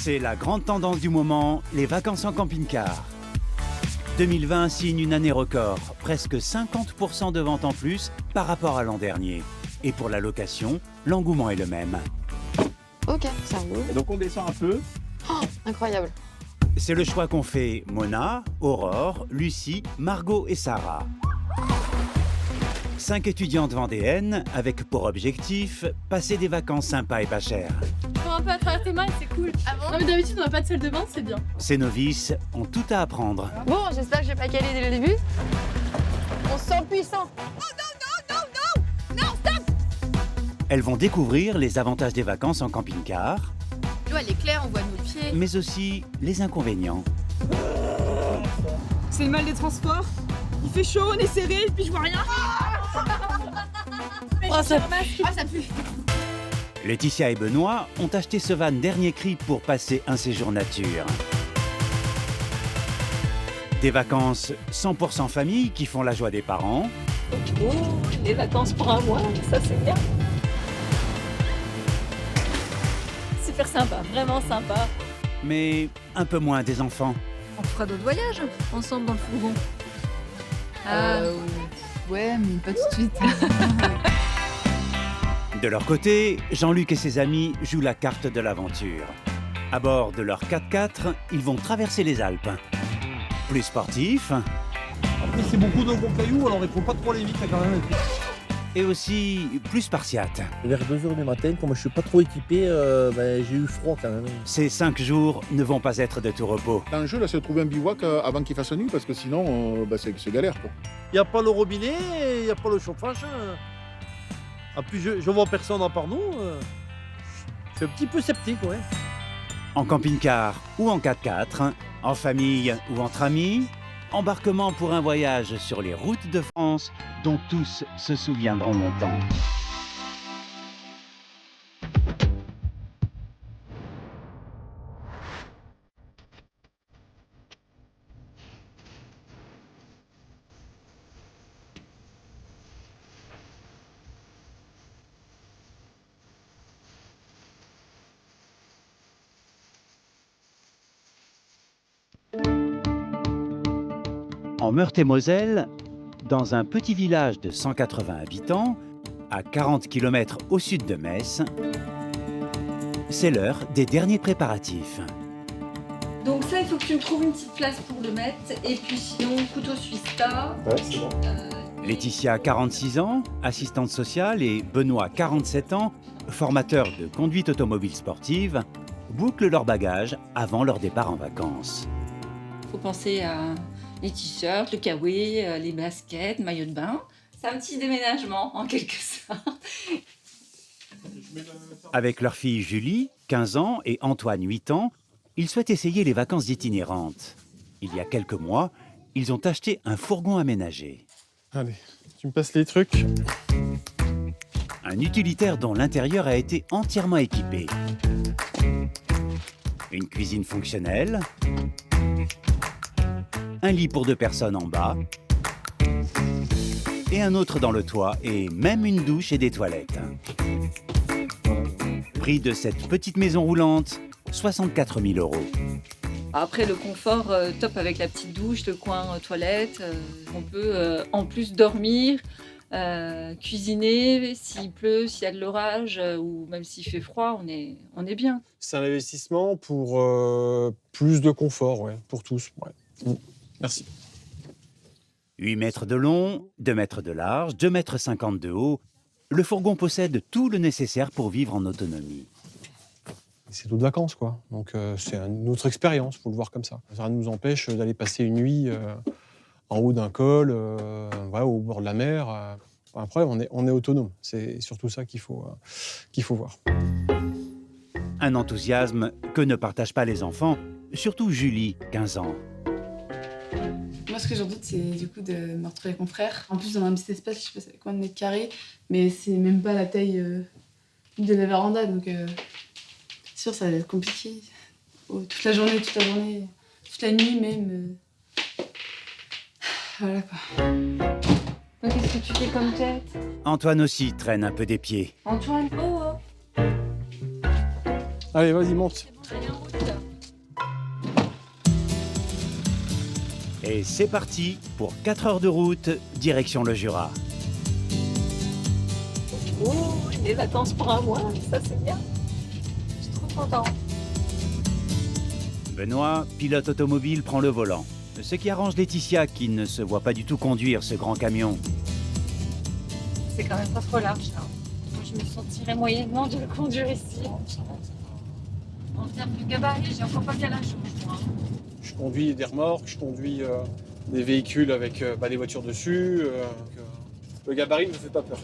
C'est la grande tendance du moment, les vacances en camping-car. 2020 signe une année record, presque 50% de ventes en plus par rapport à l'an dernier. Et pour la location, l'engouement est le même. Ok, ça roule. Et donc on descend un peu. Oh, incroyable. C'est le choix qu'ont fait Mona, Aurore, Lucie, Margot et Sarah. 5 étudiantes vendéennes avec pour objectif passer des vacances sympas et pas chères. Tu vois un peu à travers tes mains et c'est cool. Ah bon? Non mais d'habitude on n'a pas de salle de bain, c'est bien. Ces novices ont tout à apprendre. Bon, j'espère que je vais pas caler dès le début. On se sent puissant. Elles vont découvrir les avantages des vacances en camping-car, L'eau elle est claire, on voit nos pieds. mais aussi les inconvénients. C'est le mal des transports. Il fait chaud, on est serré, puis je vois rien. Oh ça pue. Ah ça pue. Laetitia et Benoît ont acheté ce van dernier cri pour passer un séjour nature. Des vacances 100% famille qui font la joie des parents. Oh, les vacances pour un mois, ça c'est bien. Super sympa, vraiment sympa. Mais un peu moins des enfants. On fera d'autres voyages ensemble dans le fourgon. Ouais, mais pas tout de suite. De leur côté, Jean-Luc et ses amis jouent la carte de l'aventure. À bord de leur 4x4, ils vont traverser les Alpes. Plus sportifs Après c'est beaucoup de gros cailloux, alors il faut pas trop aller vite quand même. et aussi plus spartiates. Vers 2h du matin, comme je suis pas trop équipé, j'ai eu froid quand même. Ces 5 jours ne vont pas être de tout repos. L'enjeu, là, c'est de trouver un bivouac avant qu'il fasse nuit, parce que sinon, c'est galère, quoi. Il n'y a pas le robinet, il n'y a pas le chauffage. En plus, je vois personne à part nous. Je suis un petit peu sceptique, ouais. En camping-car ou en 4x4, en famille ou entre amis, embarquement pour un voyage sur les routes de France dont tous se souviendront longtemps. En Meurthe-et-Moselle, dans un petit village de 180 habitants, à 40 km au sud de Metz, c'est l'heure des derniers préparatifs. Donc ça, il faut que tu me trouves une petite place pour le mettre. Et puis sinon, couteau suisse tas. Ouais, c'est bon. Laetitia, 46 ans, assistante sociale, et Benoît, 47 ans, formateur de conduite automobile sportive, bouclent leurs bagages avant leur départ en vacances. Faut penser à les t-shirts, le kawaii, les baskets, maillot de bain. C'est un petit déménagement en quelque sorte. Avec leur fille Julie, 15 ans, et Antoine, 8 ans, ils souhaitent essayer les vacances itinérantes. Il y a quelques mois, ils ont acheté un fourgon aménagé. Allez, tu me passes les trucs. Un utilitaire dont l'intérieur a été entièrement équipé. Une cuisine fonctionnelle, un lit pour 2 personnes en bas, et un autre dans le toit, et même une douche et des toilettes. Prix de cette petite maison roulante, 64 000 €. Après, le confort top avec la petite douche, le coin toilette. On peut en plus dormir, cuisiner, s'il pleut, s'il y a de l'orage, ou même s'il fait froid, on est bien. C'est un investissement pour plus de confort, ouais, pour tous. Ouais. Merci. 8 mètres de long, 2 mètres de large, 2,50 m de haut, le fourgon possède tout le nécessaire pour vivre en autonomie. C'est d'autres vacances, quoi. Donc c'est une autre expérience, faut le voir comme ça. Ça ne nous empêche d'aller passer une nuit en haut d'un col, au bord de la mer. Après, on est autonome. C'est surtout ça qu'il faut voir. Un enthousiasme que ne partagent pas les enfants, surtout Julie, 15 ans. Moi, ce que j'en doute, c'est du coup de me retrouver avec mon frère. En plus, dans un petit espace, je sais pas c'est combien de mètres carrés, mais c'est même pas la taille de la véranda, donc c'est sûr, ça va être compliqué. Toute la journée, toute la nuit même. Voilà quoi. Qu'est-ce que tu fais comme tête? Antoine aussi traîne un peu des pieds. Antoine, oh. Allez, vas-y, monte. Allez, en route. Et c'est parti pour 4 heures de route, direction le Jura. Oh, les vacances pour un mois, ça c'est bien. Je suis trop content. Benoît, pilote automobile, prend le volant. Ce qui arrange Laetitia qui ne se voit pas du tout conduire ce grand camion. C'est quand même pas trop large là. Moi, je me sentirais moyennement de le conduire ici. En termes de gabarit, j'ai encore pas bien la chose, moi. Je conduis des remorques, je conduis des véhicules avec des voitures dessus. Le gabarit ne me fait pas peur.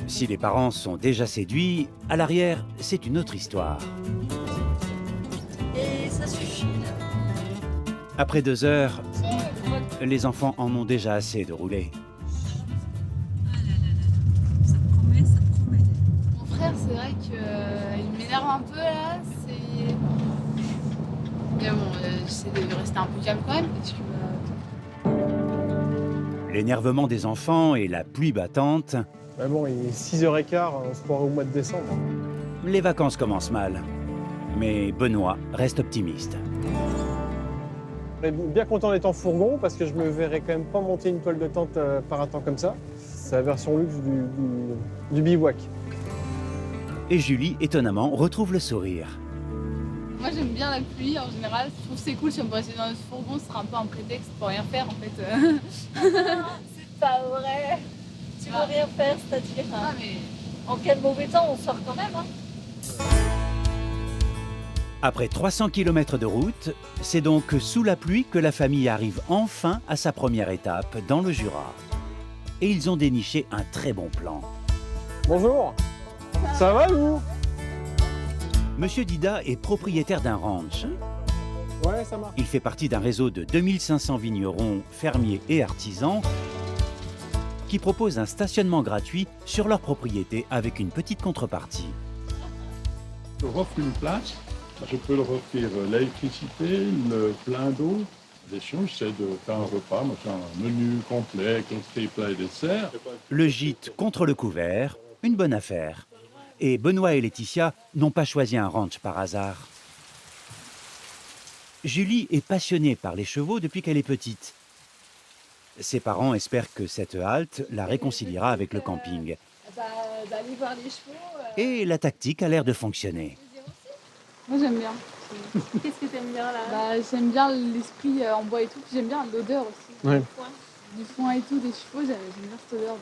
Si les parents sont déjà séduits, à l'arrière, c'est une autre histoire. Et ça suffit là. Après 2 heures, les enfants en ont déjà assez de rouler. Ça promet, ça promet. Mon frère, c'est vrai qu'il m'énerve un peu là. Mais bon, j'essaie de rester un peu calme quand même parce que. L'énervement des enfants et la pluie battante, Mais bon, il est 6h15, on se croirait au mois de décembre. les vacances commencent mal. Mais Benoît reste optimiste. Je serais bien content d'être en fourgon parce que je me verrais quand même pas monter une toile de tente par un temps comme ça. C'est la version luxe du bivouac. Et Julie, étonnamment, retrouve le sourire. Moi j'aime bien la pluie en général. Je trouve que c'est cool si on peut rester dans notre fourgon, ce sera un peu un prétexte pour rien faire en fait. C'est pas vrai. Tu veux rien faire, c'est-à-dire Mais en quel mauvais temps on sort quand même. Hein. Après 300 km de route, c'est donc sous la pluie que la famille arrive enfin à sa première étape dans le Jura. Et ils ont déniché un très bon plan. Bonjour. Ça va vous? Monsieur Dida est propriétaire d'un ranch. Ouais, ça marche. Il fait partie d'un réseau de 2500 vignerons, fermiers et artisans qui proposent un stationnement gratuit sur leur propriété avec une petite contrepartie. Je leur offre une place, je peux leur offrir l'électricité, le plein d'eau. L'échange, c'est de faire un repas, moi, un menu complet, avec entrée, plat et dessert. Le gîte contre le couvert, une bonne affaire. Et Benoît et Laetitia n'ont pas choisi un ranch par hasard. Julie est passionnée par les chevaux depuis qu'elle est petite. Ses parents espèrent que cette halte la réconciliera avec le camping. D'aller voir les chevaux. Et la tactique a l'air de fonctionner. moi j'aime bien. Qu'est-ce que t'aimes bien là? J'aime bien l'esprit en bois et tout, puis j'aime bien l'odeur aussi. Ouais. Du foin et tout, des chevaux, j'aime bien cette odeur.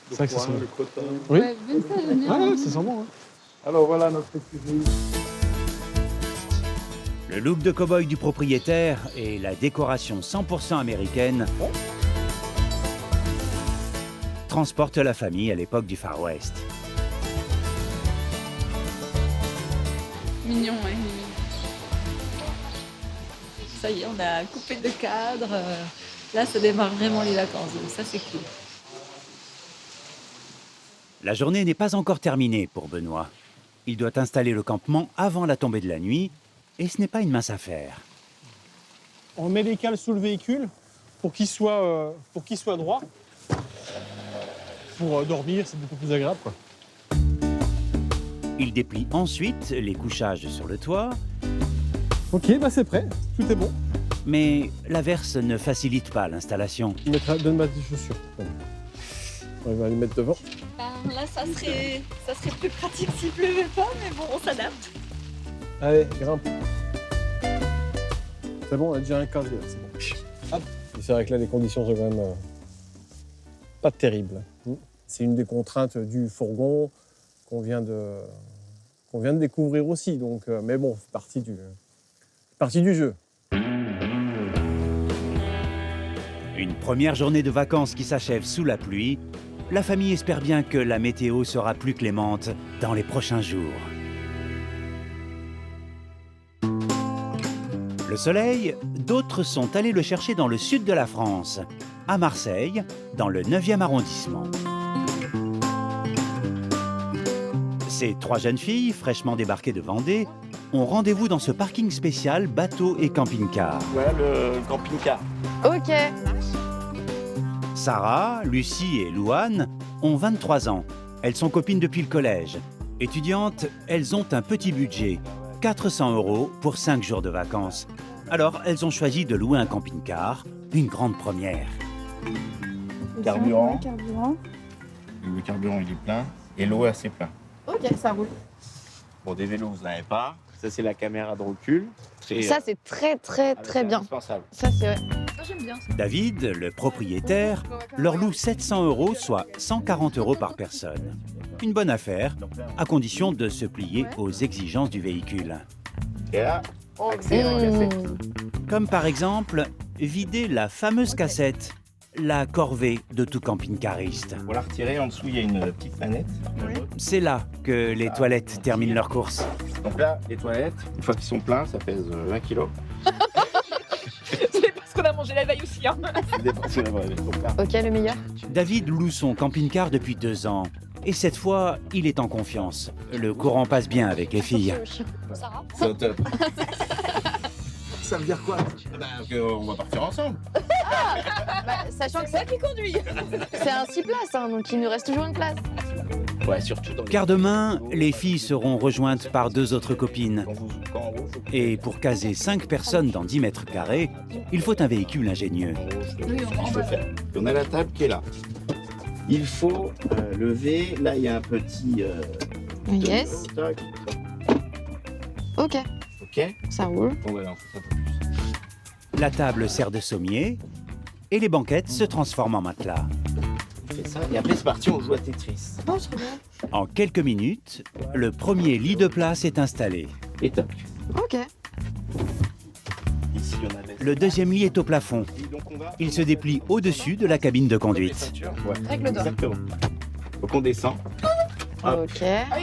C'est vrai que ça sent Le crottin. Oui. Ouais, même ça j'aime bien. Ouais, ça sent bon. Hein. Alors voilà notre cuisine. Le look de cow-boy du propriétaire et la décoration 100% américaine transportent la famille à l'époque du Far West. Mignon, ouais, mignon. Ça y est, on a coupé de cadre. Là, ça démarre vraiment les vacances. Donc ça, c'est cool. La journée n'est pas encore terminée pour Benoît. Il doit installer le campement avant la tombée de la nuit et ce n'est pas une mince affaire. On met les cales sous le véhicule pour qu'il soit droit. Pour dormir, c'est beaucoup plus agréable, quoi. Il déplie ensuite les couchages sur le toit, Ok, bah c'est prêt, tout est bon. mais l'averse ne facilite pas l'installation. Donne-moi des chaussures. On va les mettre devant. Là, ça serait plus pratique s'il pleuvait pas, mais bon, on s'adapte. Allez, grimpe. C'est bon, on a déjà un casier, là, c'est bon. Hop. Et c'est vrai que là, les conditions sont quand même pas terribles. C'est une des contraintes du fourgon qu'on vient de découvrir aussi. Donc, mais bon, c'est partie du jeu. Une première journée de vacances qui s'achève sous la pluie. La famille espère bien que la météo sera plus clémente dans les prochains jours. Le soleil, d'autres sont allés le chercher dans le sud de la France, à Marseille, dans le 9e arrondissement. Ces 3 jeunes filles, fraîchement débarquées de Vendée, ont rendez-vous dans ce parking spécial bateau et camping-car. Ouais, le camping-car. Ok. Sarah, Lucie et Louane ont 23 ans. Elles sont copines depuis le collège. Étudiantes, elles ont un petit budget, 400 € pour 5 jours de vacances. Alors, elles ont choisi de louer un camping-car, une grande première. Carburant. Carburant. Le carburant il est plein et l'eau est assez plein. Ok, ça roule. Bon, des vélos vous n'avez pas. Ça c'est la caméra de recul. Ça, c'est très bien. Indispensable. Ça, c'est vrai. Ça, j'aime bien. David, le propriétaire, leur loue 700 €, soit 140 € par personne. Une bonne affaire, à condition de se plier aux exigences du véhicule. Et là, accès dans la cassette. Comme par exemple, vider la fameuse cassette, la corvée de tout camping-cariste. Pour la retirer, en dessous il y a une petite manette. C'est là que les toilettes terminent leur course. Donc là, les toilettes, une fois qu'ils sont pleins, ça pèse 20 kilos. C'est parce qu'on a mangé la veille aussi. Hein. C'est dépensé, ouais, ils sont pleins. Ok, le meilleur. David loue son camping-car depuis 2 ans. Et cette fois, il est en confiance. Le courant passe bien avec les filles. Sarah. C'est au top. Ça veut dire quoi? On va partir ensemble. Sachant que C'est ça qui conduit. c'est un 6 places, hein, donc il nous reste toujours une place. Ouais, surtout dans les... Car demain, les filles seront rejointes par 2 autres copines. Quand en haut, faut que- Et pour caser 5 personnes dans 10 mètres carrés, il faut un véhicule ingénieux. En haut, je peux faire. On a la table qui est là. Il faut lever. Là, il y a un petit. Yes. Tac. Ok, Ok. ça roule. Bon, ouais, non, faut un peu plus. La table sert de sommier et les banquettes se transforment en matelas. On fait ça. Et après, c'est parti, on joue à Tetris. Oh, trop bien. En quelques minutes, le premier lit de place est installé. Et toc. Ok. Ici, on a Le deuxième lit est au plafond. Donc, on va... Il se déplie au-dessus de la cabine de conduite. Ouais. Avec le doigt. Exactement. Donc, on descend. Hop. Ok.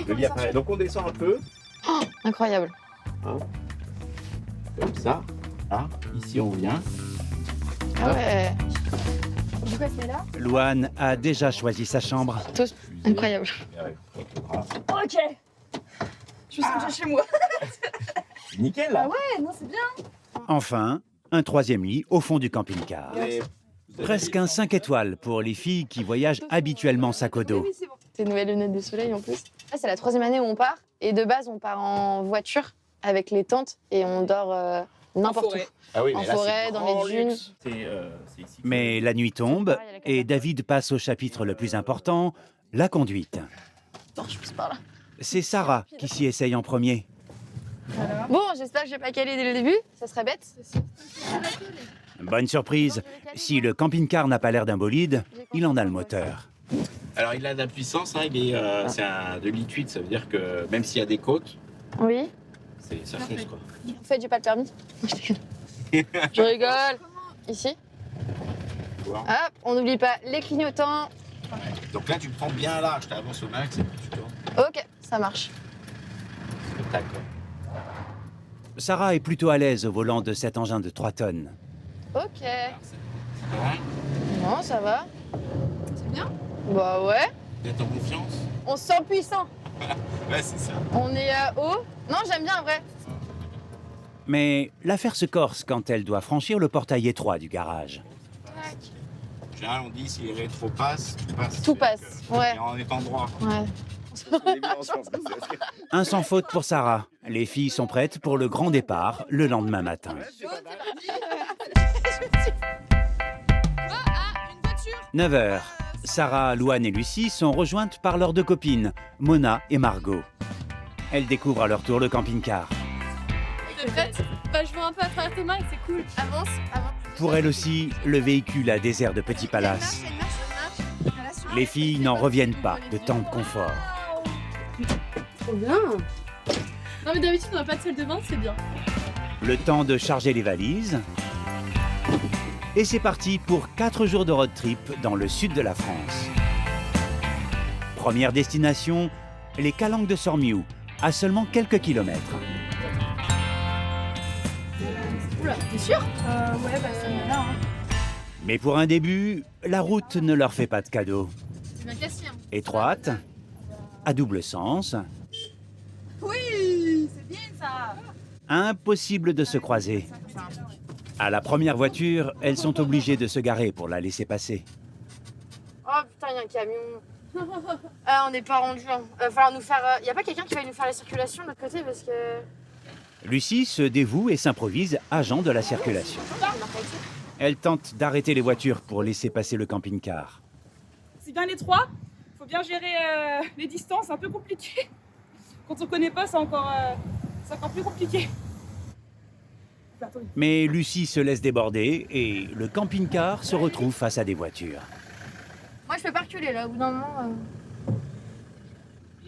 Le lit apparaît. Donc, on descend un peu. Oh, incroyable. Comme ça. Là. Ici, on vient. Ah ouais. Du coup, elle se met là. Louane a déjà choisi sa chambre. Tous. Incroyable. Ok. Je me sens déjà chez moi. Nickel, là. Ouais, non, c'est bien. Enfin, un troisième lit au fond du camping-car. Et- Presque un 5 étoiles pour les filles qui voyagent habituellement sac au dos. Oui, c'est bon. Tes nouvelles lunettes de soleil en plus. Là, c'est la 3e année où on part. Et de base, on part en voiture avec les tentes et on dort n'importe où. forêt. Ah oui, En mais là, forêt, c'est dans les grand dunes. luxe. C'est ici. Mais la nuit tombe et David passe au chapitre le plus important, la conduite. Attends, je pousse par là. C'est Sarah qui s'y essaye en premier. Bon, j'espère que je vais pas caler dès le début. Ça serait bête. Bonne surprise, si le camping-car n'a pas l'air d'un bolide, il en a le moteur. Alors, il a de la puissance, hein, c'est un 2,8 litres, ça veut dire que même s'il y a des côtes, Oui. ça fonce, quoi. En fait, j'ai pas le permis. Je déconne. Je rigole. Ici. Tu vois. Hop, on n'oublie pas les clignotants. Donc là, tu le prends bien large, tu avances au max et puis tu tournes. Ok, ça marche. Tac, quoi. Sarah est plutôt à l'aise au volant de cet engin de 3 tonnes. Ok. Alors, c'est vrai. Non, ça va. C'est bien. Bah ouais. Vous êtes en confiance? On se sent puissant. Ouais, c'est ça. On est haut. Non, j'aime bien en vrai. Mais l'affaire se corse quand elle doit franchir le portail étroit du garage. En général, on dit si les rétro passent, tout passe. Tout passe, ouais. Et en étant droit. Ouais. Un sans faute pour Sarah. Les filles sont prêtes pour le grand départ le lendemain matin. 9h. Sarah, Louane et Lucie sont rejointes par leurs 2 copines, Mona et Margot. Elles découvrent à leur tour le camping-car. T'es prête? Bah, je vois un peu à travers tes mains et c'est cool. Avance, avance. Pour elles aussi, le véhicule a des airs de petit palace. Les filles n'en reviennent pas de tant de confort. Trop bien. Non, mais d'habitude, on n'a pas de salle de bain, c'est bien. Le temps de charger les valises. Et c'est parti pour 4 jours de road trip dans le sud de la France. Première destination, les Calanques de Sormiou, à seulement quelques kilomètres. Oula, t'es sûr? Ouais, bah ça me va. Hein. Mais pour un début, la route ne leur fait pas de cadeau. C'est bien cassé, hein. Étroite, à double sens, Oui, c'est bien ça. impossible de se croiser. À la première voiture, elles sont obligées de se garer pour la laisser passer. Oh putain, il y a un camion. Ah, on n'est pas rendu. Va falloir nous faire. Y a pas quelqu'un qui va nous faire la circulation de l'autre côté parce que. Lucie se dévoue et s'improvise agent de la circulation. Elle tente d'arrêter les voitures pour laisser passer le camping-car. C'est bien étroit, faut bien gérer les distances, c'est un peu compliqué. Quand on connaît pas, c'est encore plus compliqué. Mais Lucie se laisse déborder et le camping-car se retrouve face à des voitures. Moi, je peux pas reculer là, au bout d'un moment.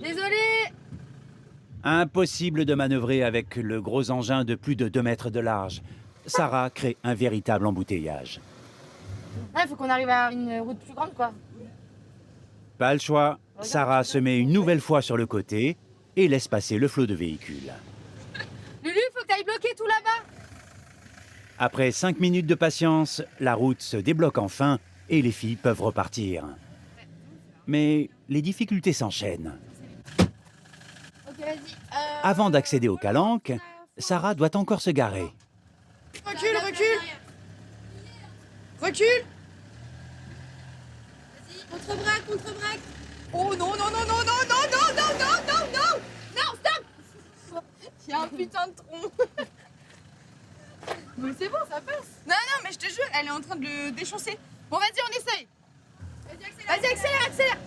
Désolée. Impossible de manœuvrer avec le gros engin de plus de 2 mètres de large. Sarah crée un véritable embouteillage. Il faut qu'on arrive à une route plus grande, quoi. Pas le choix, Sarah se met une nouvelle fois sur le côté et laisse passer le flot de véhicules. Lulu, faut que t'ailles bloquer tout là-bas. Après 5 minutes de patience, la route se débloque enfin et les filles peuvent repartir. Mais les difficultés s'enchaînent. Ok, vas-y. Avant d'accéder au calanque, Sarah doit encore se garer. Recule, recule. Recule. Contre-braque, contre-braque. Oh non, non, non, non, non, non, non, non, non, non, non. Non, stop. Il y a un putain de tronc. Mais c'est bon, ça passe. Non, non, mais je te jure, elle est en train de le déchausser. Bon, vas-y, on essaye. Vas-y, accélère, accélère.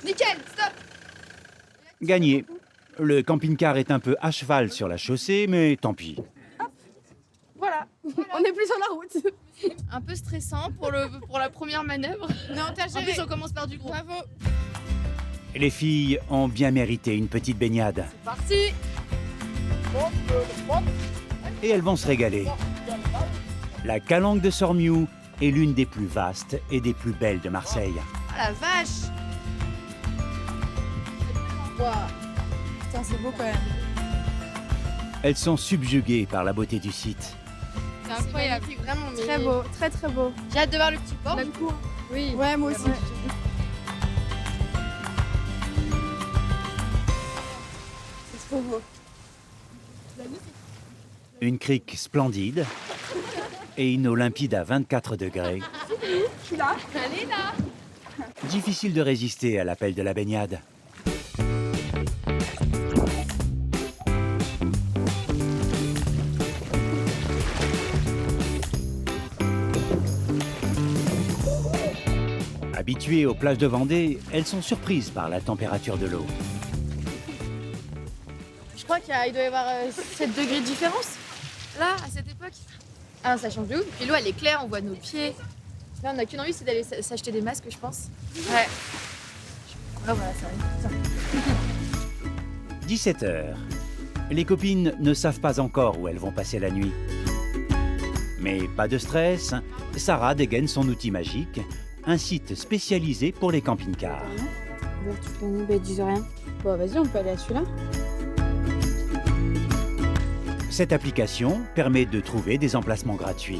Nickel, stop. Gagné. Le camping-car est un peu à cheval sur la chaussée, mais tant pis. Voilà. On est plus sur la route. Un peu stressant pour la première manœuvre. Non, t'as En géré. plus, on commence par du gros. Bravo. Les filles ont bien mérité une petite baignade. Parti. Et elles vont se régaler. La calanque de Sormiou est l'une des plus vastes et des plus belles de Marseille. Ah la vache. Waouh. Putain, c'est beau quand même. Elles sont subjuguées par la beauté du site. C'est incroyable. Vraiment, mais... Très beau, très très beau. J'ai hâte de voir le petit port. Du coup. Oui. Ouais, moi aussi. C'est trop beau. Une crique splendide et une eau limpide à 24 degrés. Je suis là. Allez là. Difficile de résister à l'appel de la baignade. Habituées aux plages de Vendée, elles sont surprises par la température de l'eau. Je crois qu'il doit y avoir 7 degrés de différence. Là, à cette époque. Ah, ça change de ouf. Puis l'eau, elle est claire, on voit nos pieds. Là, on n'a qu'une envie, c'est d'aller s'acheter des masques, je pense. Ouais. Ah, voilà, ça arrive. 17h. Les copines ne savent pas encore où elles vont passer la nuit. Mais pas de stress, Sarah dégaine son outil magique, un site spécialisé pour les camping-cars. Toute la nuit, ils disent rien. Bon, vas-y, on peut aller à celui-là. Cette application permet de trouver des emplacements gratuits.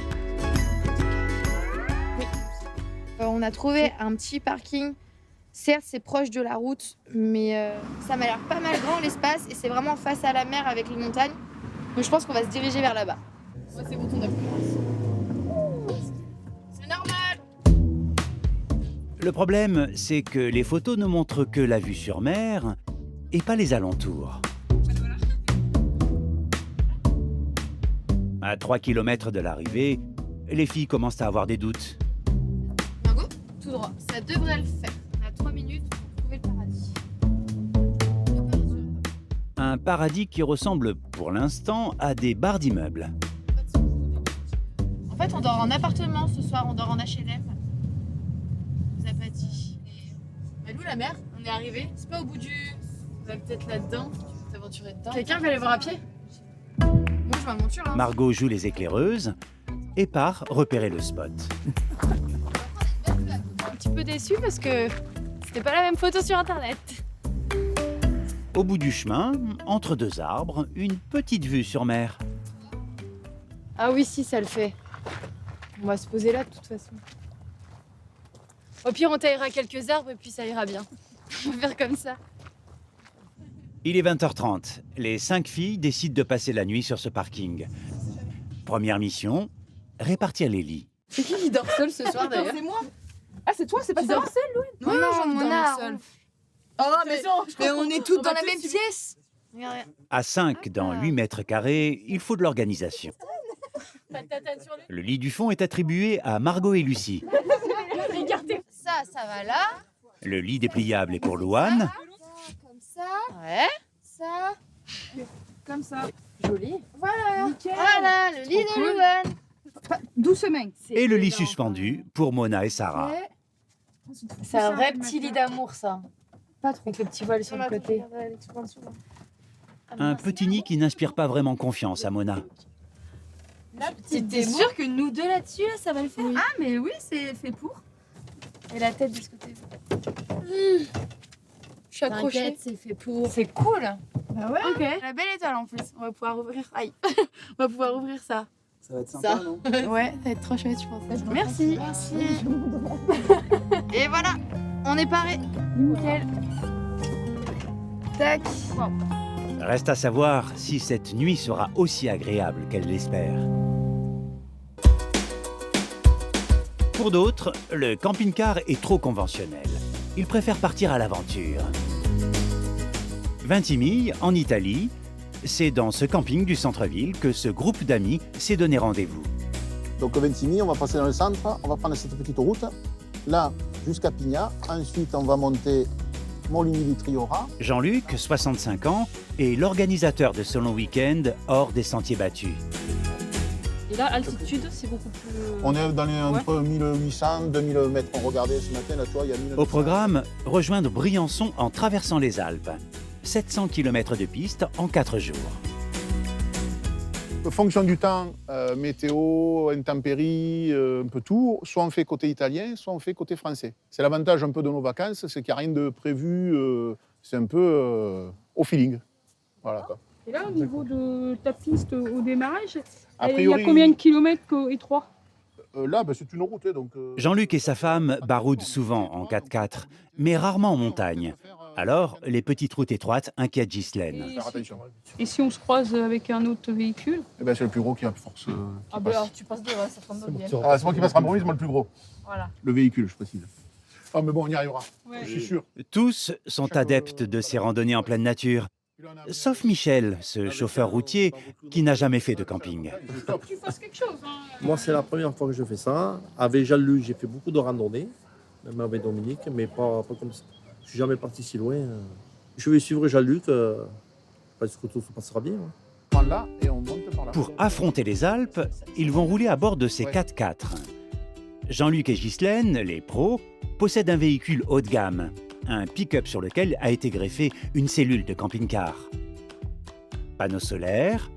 Oui. On a trouvé un petit parking. Certes, c'est proche de la route, mais ça m'a l'air pas mal grand l'espace et c'est vraiment face à la mer avec les montagnes. Donc je pense qu'on va se diriger vers là-bas. Ouais, c'est bon, ton appui. C'est normal. Le problème, c'est que les photos ne montrent que la vue sur mer et pas les alentours. À 3 km de l'arrivée, les filles commencent à avoir des doutes. Margot, tout droit. Ça devrait le faire. On a 3 minutes pour trouver le paradis. Un paradis qui ressemble pour l'instant à des barres d'immeubles. En fait, on dort en appartement ce soir, on dort en HLM. On vous a pas dit. Mais où la mer? On est arrivé. C'est pas au bout du. On va peut-être là-dedans. S'aventurer dedans. Quelqu'un veut aller voir à pied? Moi, je m'aventure. Hein. Margot joue les éclaireuses et part repérer le spot. Un petit peu déçue parce que c'était pas la même photo sur internet. Au bout du chemin, entre deux arbres, une petite vue sur mer. Ah oui, si, ça le fait. On va se poser là de toute façon. Au pire, on taillera quelques arbres et puis ça ira bien. On va faire comme ça. Il est 20h30. Les 5 filles décident de passer la nuit sur ce parking. Première mission, répartir les lits. C'est qui dort seul ce soir d'ailleurs? C'est moi. Ah, c'est toi, c'est pas Tu ça? dors seul, Louane? Non, non, Mona, seul. Oh, mais on est toutes dans la même pièce. pièce. Regarde, regarde. À 5 dans 8 mètres carrés, il faut de l'organisation. Pas de tatane sur lui. Le lit du fond est attribué à Margot et Lucie. Regardez. Ça va là. Le lit dépliable est pour Louane. Comme ça, Ouais. ça. Comme ça. Joli. Voilà. Nickel. Voilà, le lit de cool. Louane. Doucement. Et le lit suspendu pour Mona et Sarah. Ouais. C'est un vrai petit lit d'amour, ça. Pas trop. Avec le petit voile sur le côté. Un petit nid qui n'inspire pas vraiment confiance à Mona. T'es sûre que nous deux là-dessus, là, ça va le faire? Ah, mais oui, c'est fait pour. Et la tête de ce côté. Je suis accrochée. T'inquiète, c'est fait pour. C'est cool. Bah ouais. Ok. La belle étoile en plus. On va pouvoir ouvrir. Aïe. On va pouvoir ouvrir ça. Ça va être sympa, non? Ouais, ça va être trop chouette, je pense. Merci. Merci. Et voilà, on est paré. Nickel. Tac. Reste à savoir si cette nuit sera aussi agréable qu'elle l'espère. Pour d'autres, le camping-car est trop conventionnel. Ils préfèrent partir à l'aventure. Ventimille, en Italie, c'est dans ce camping du centre-ville que ce groupe d'amis s'est donné rendez-vous. Donc Ventimille, on va passer dans le centre, on va prendre cette petite route, là jusqu'à Pigna. Ensuite, on va monter Moligny di Triora. Jean-Luc, 65 ans, est l'organisateur de ce long week-end hors des sentiers battus. Et là, altitude, c'est beaucoup plus. On est dans les, entre 1800 2000 mètres. On regardait ce matin, là, tu vois, il y a 1900. Au programme, rejoindre Briançon en traversant les Alpes. 700 km de piste en 4 jours. En fonction du temps, météo, intempéries, un peu tout, soit on fait côté italien, soit on fait côté français. C'est l'avantage un peu de nos vacances, c'est qu'il n'y a rien de prévu, c'est un peu au feeling. Voilà, quoi. Et là, au niveau de ta piste au démarrage, A il y priori, a combien de kilomètres étroits? là, ben, c'est une route, donc... Jean-Luc et sa femme baroudent souvent en 4x4, mais rarement en montagne. Alors, les petites routes étroites inquiètent Ghislaine. Faire attention. Et si on se croise avec un autre véhicule? Eh ben, c'est le plus gros qui a force. Ah bah alors, tu passes devant, ça tombe bien. Ah, c'est moi qui passerai en premier, c'est moi le plus gros. Voilà. Le véhicule, je précise. Ah, mais bon, on y arrivera. Ouais. Je suis sûr. Tous sont adeptes de ces randonnées en pleine nature, sauf Michel, ce chauffeur routier qui n'a jamais fait de camping. Faut que tu fasses quelque chose. Hein. Moi, c'est la première fois que je fais ça. Avec Jean-Luc, j'ai fait beaucoup de randonnées, même avec Dominique, mais pas comme ça. Je suis jamais parti si loin. Je vais suivre Jean-Luc parce que tout se passera bien. On prend là et on monte par là. Pour affronter les Alpes, ils vont rouler à bord de ces 4x4. Jean-Luc et Ghislaine, les pros, possèdent un véhicule haut de gamme, un pick-up sur lequel a été greffée une cellule de camping-car. Panneaux solaires,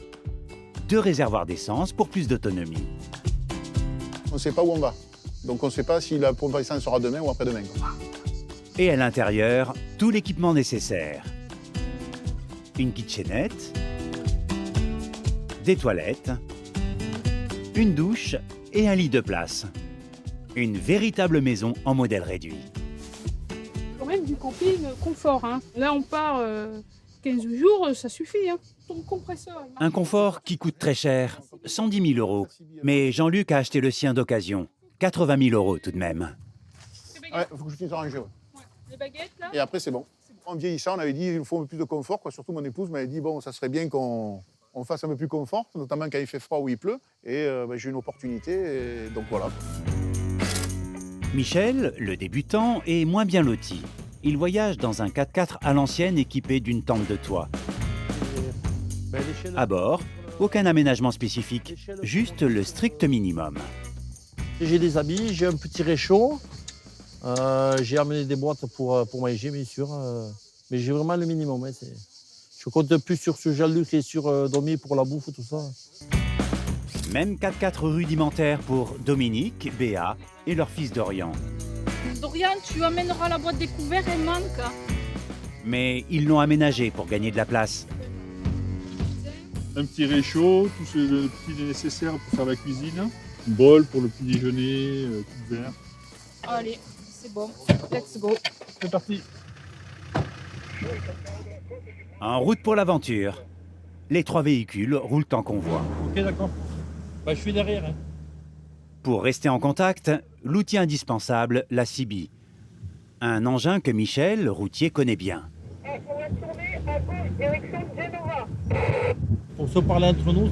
2 réservoirs d'essence pour plus d'autonomie. On ne sait pas où on va. Donc on ne sait pas si la pompe à essence sera demain ou après-demain. Et à l'intérieur, tout l'équipement nécessaire. Une kitchenette, des toilettes, une douche et un lit de place. Une véritable maison en modèle réduit. Quand même du camping confort. Hein. Là, on part 15 jours, ça suffit. Hein. Ton compresseur. Un confort qui coûte très cher, 110 000 €. Mais Jean-Luc a acheté le sien d'occasion, 80 000 € tout de même. Ouais, il faut que je finisse de ranger. Ouais. Les baguettes, là? Et après, c'est bon. En vieillissant, on avait dit qu'il nous faut un peu plus de confort. Quoi. Surtout mon épouse m'avait dit bon, ça serait bien qu'on fasse un peu plus confort, notamment quand il fait froid ou il pleut. Et j'ai eu une opportunité, et donc voilà. Michel, le débutant, est moins bien loti. Il voyage dans un 4x4 à l'ancienne équipé d'une tente de toit. À bord, aucun aménagement spécifique, juste le strict minimum. J'ai des habits, j'ai un petit réchaud. J'ai amené des boîtes pour manger, bien sûr. Mais j'ai vraiment le minimum. Hein, je compte plus sur ce Jean-Luc et sur Domi pour la bouffe, tout ça. Même 4x4 rudimentaire pour Dominique, Béa et leur fils Dorian. Dorian, tu amèneras la boîte découverte, elle manque. Mais ils l'ont aménagé pour gagner de la place. Un petit réchaud, tout ce le petit nécessaire pour faire la cuisine. Un bol pour le petit déjeuner, couvert. Allez, c'est bon. Let's go. C'est parti. En route pour l'aventure. Les 3 véhicules roulent en convoi. Ok, d'accord. Bah, je suis derrière. Hein. Pour rester en contact, l'outil indispensable, la CB. Un engin que Michel, routier, connaît bien. On va tourner à gauche, direction Genova. Pour se parler entre nous,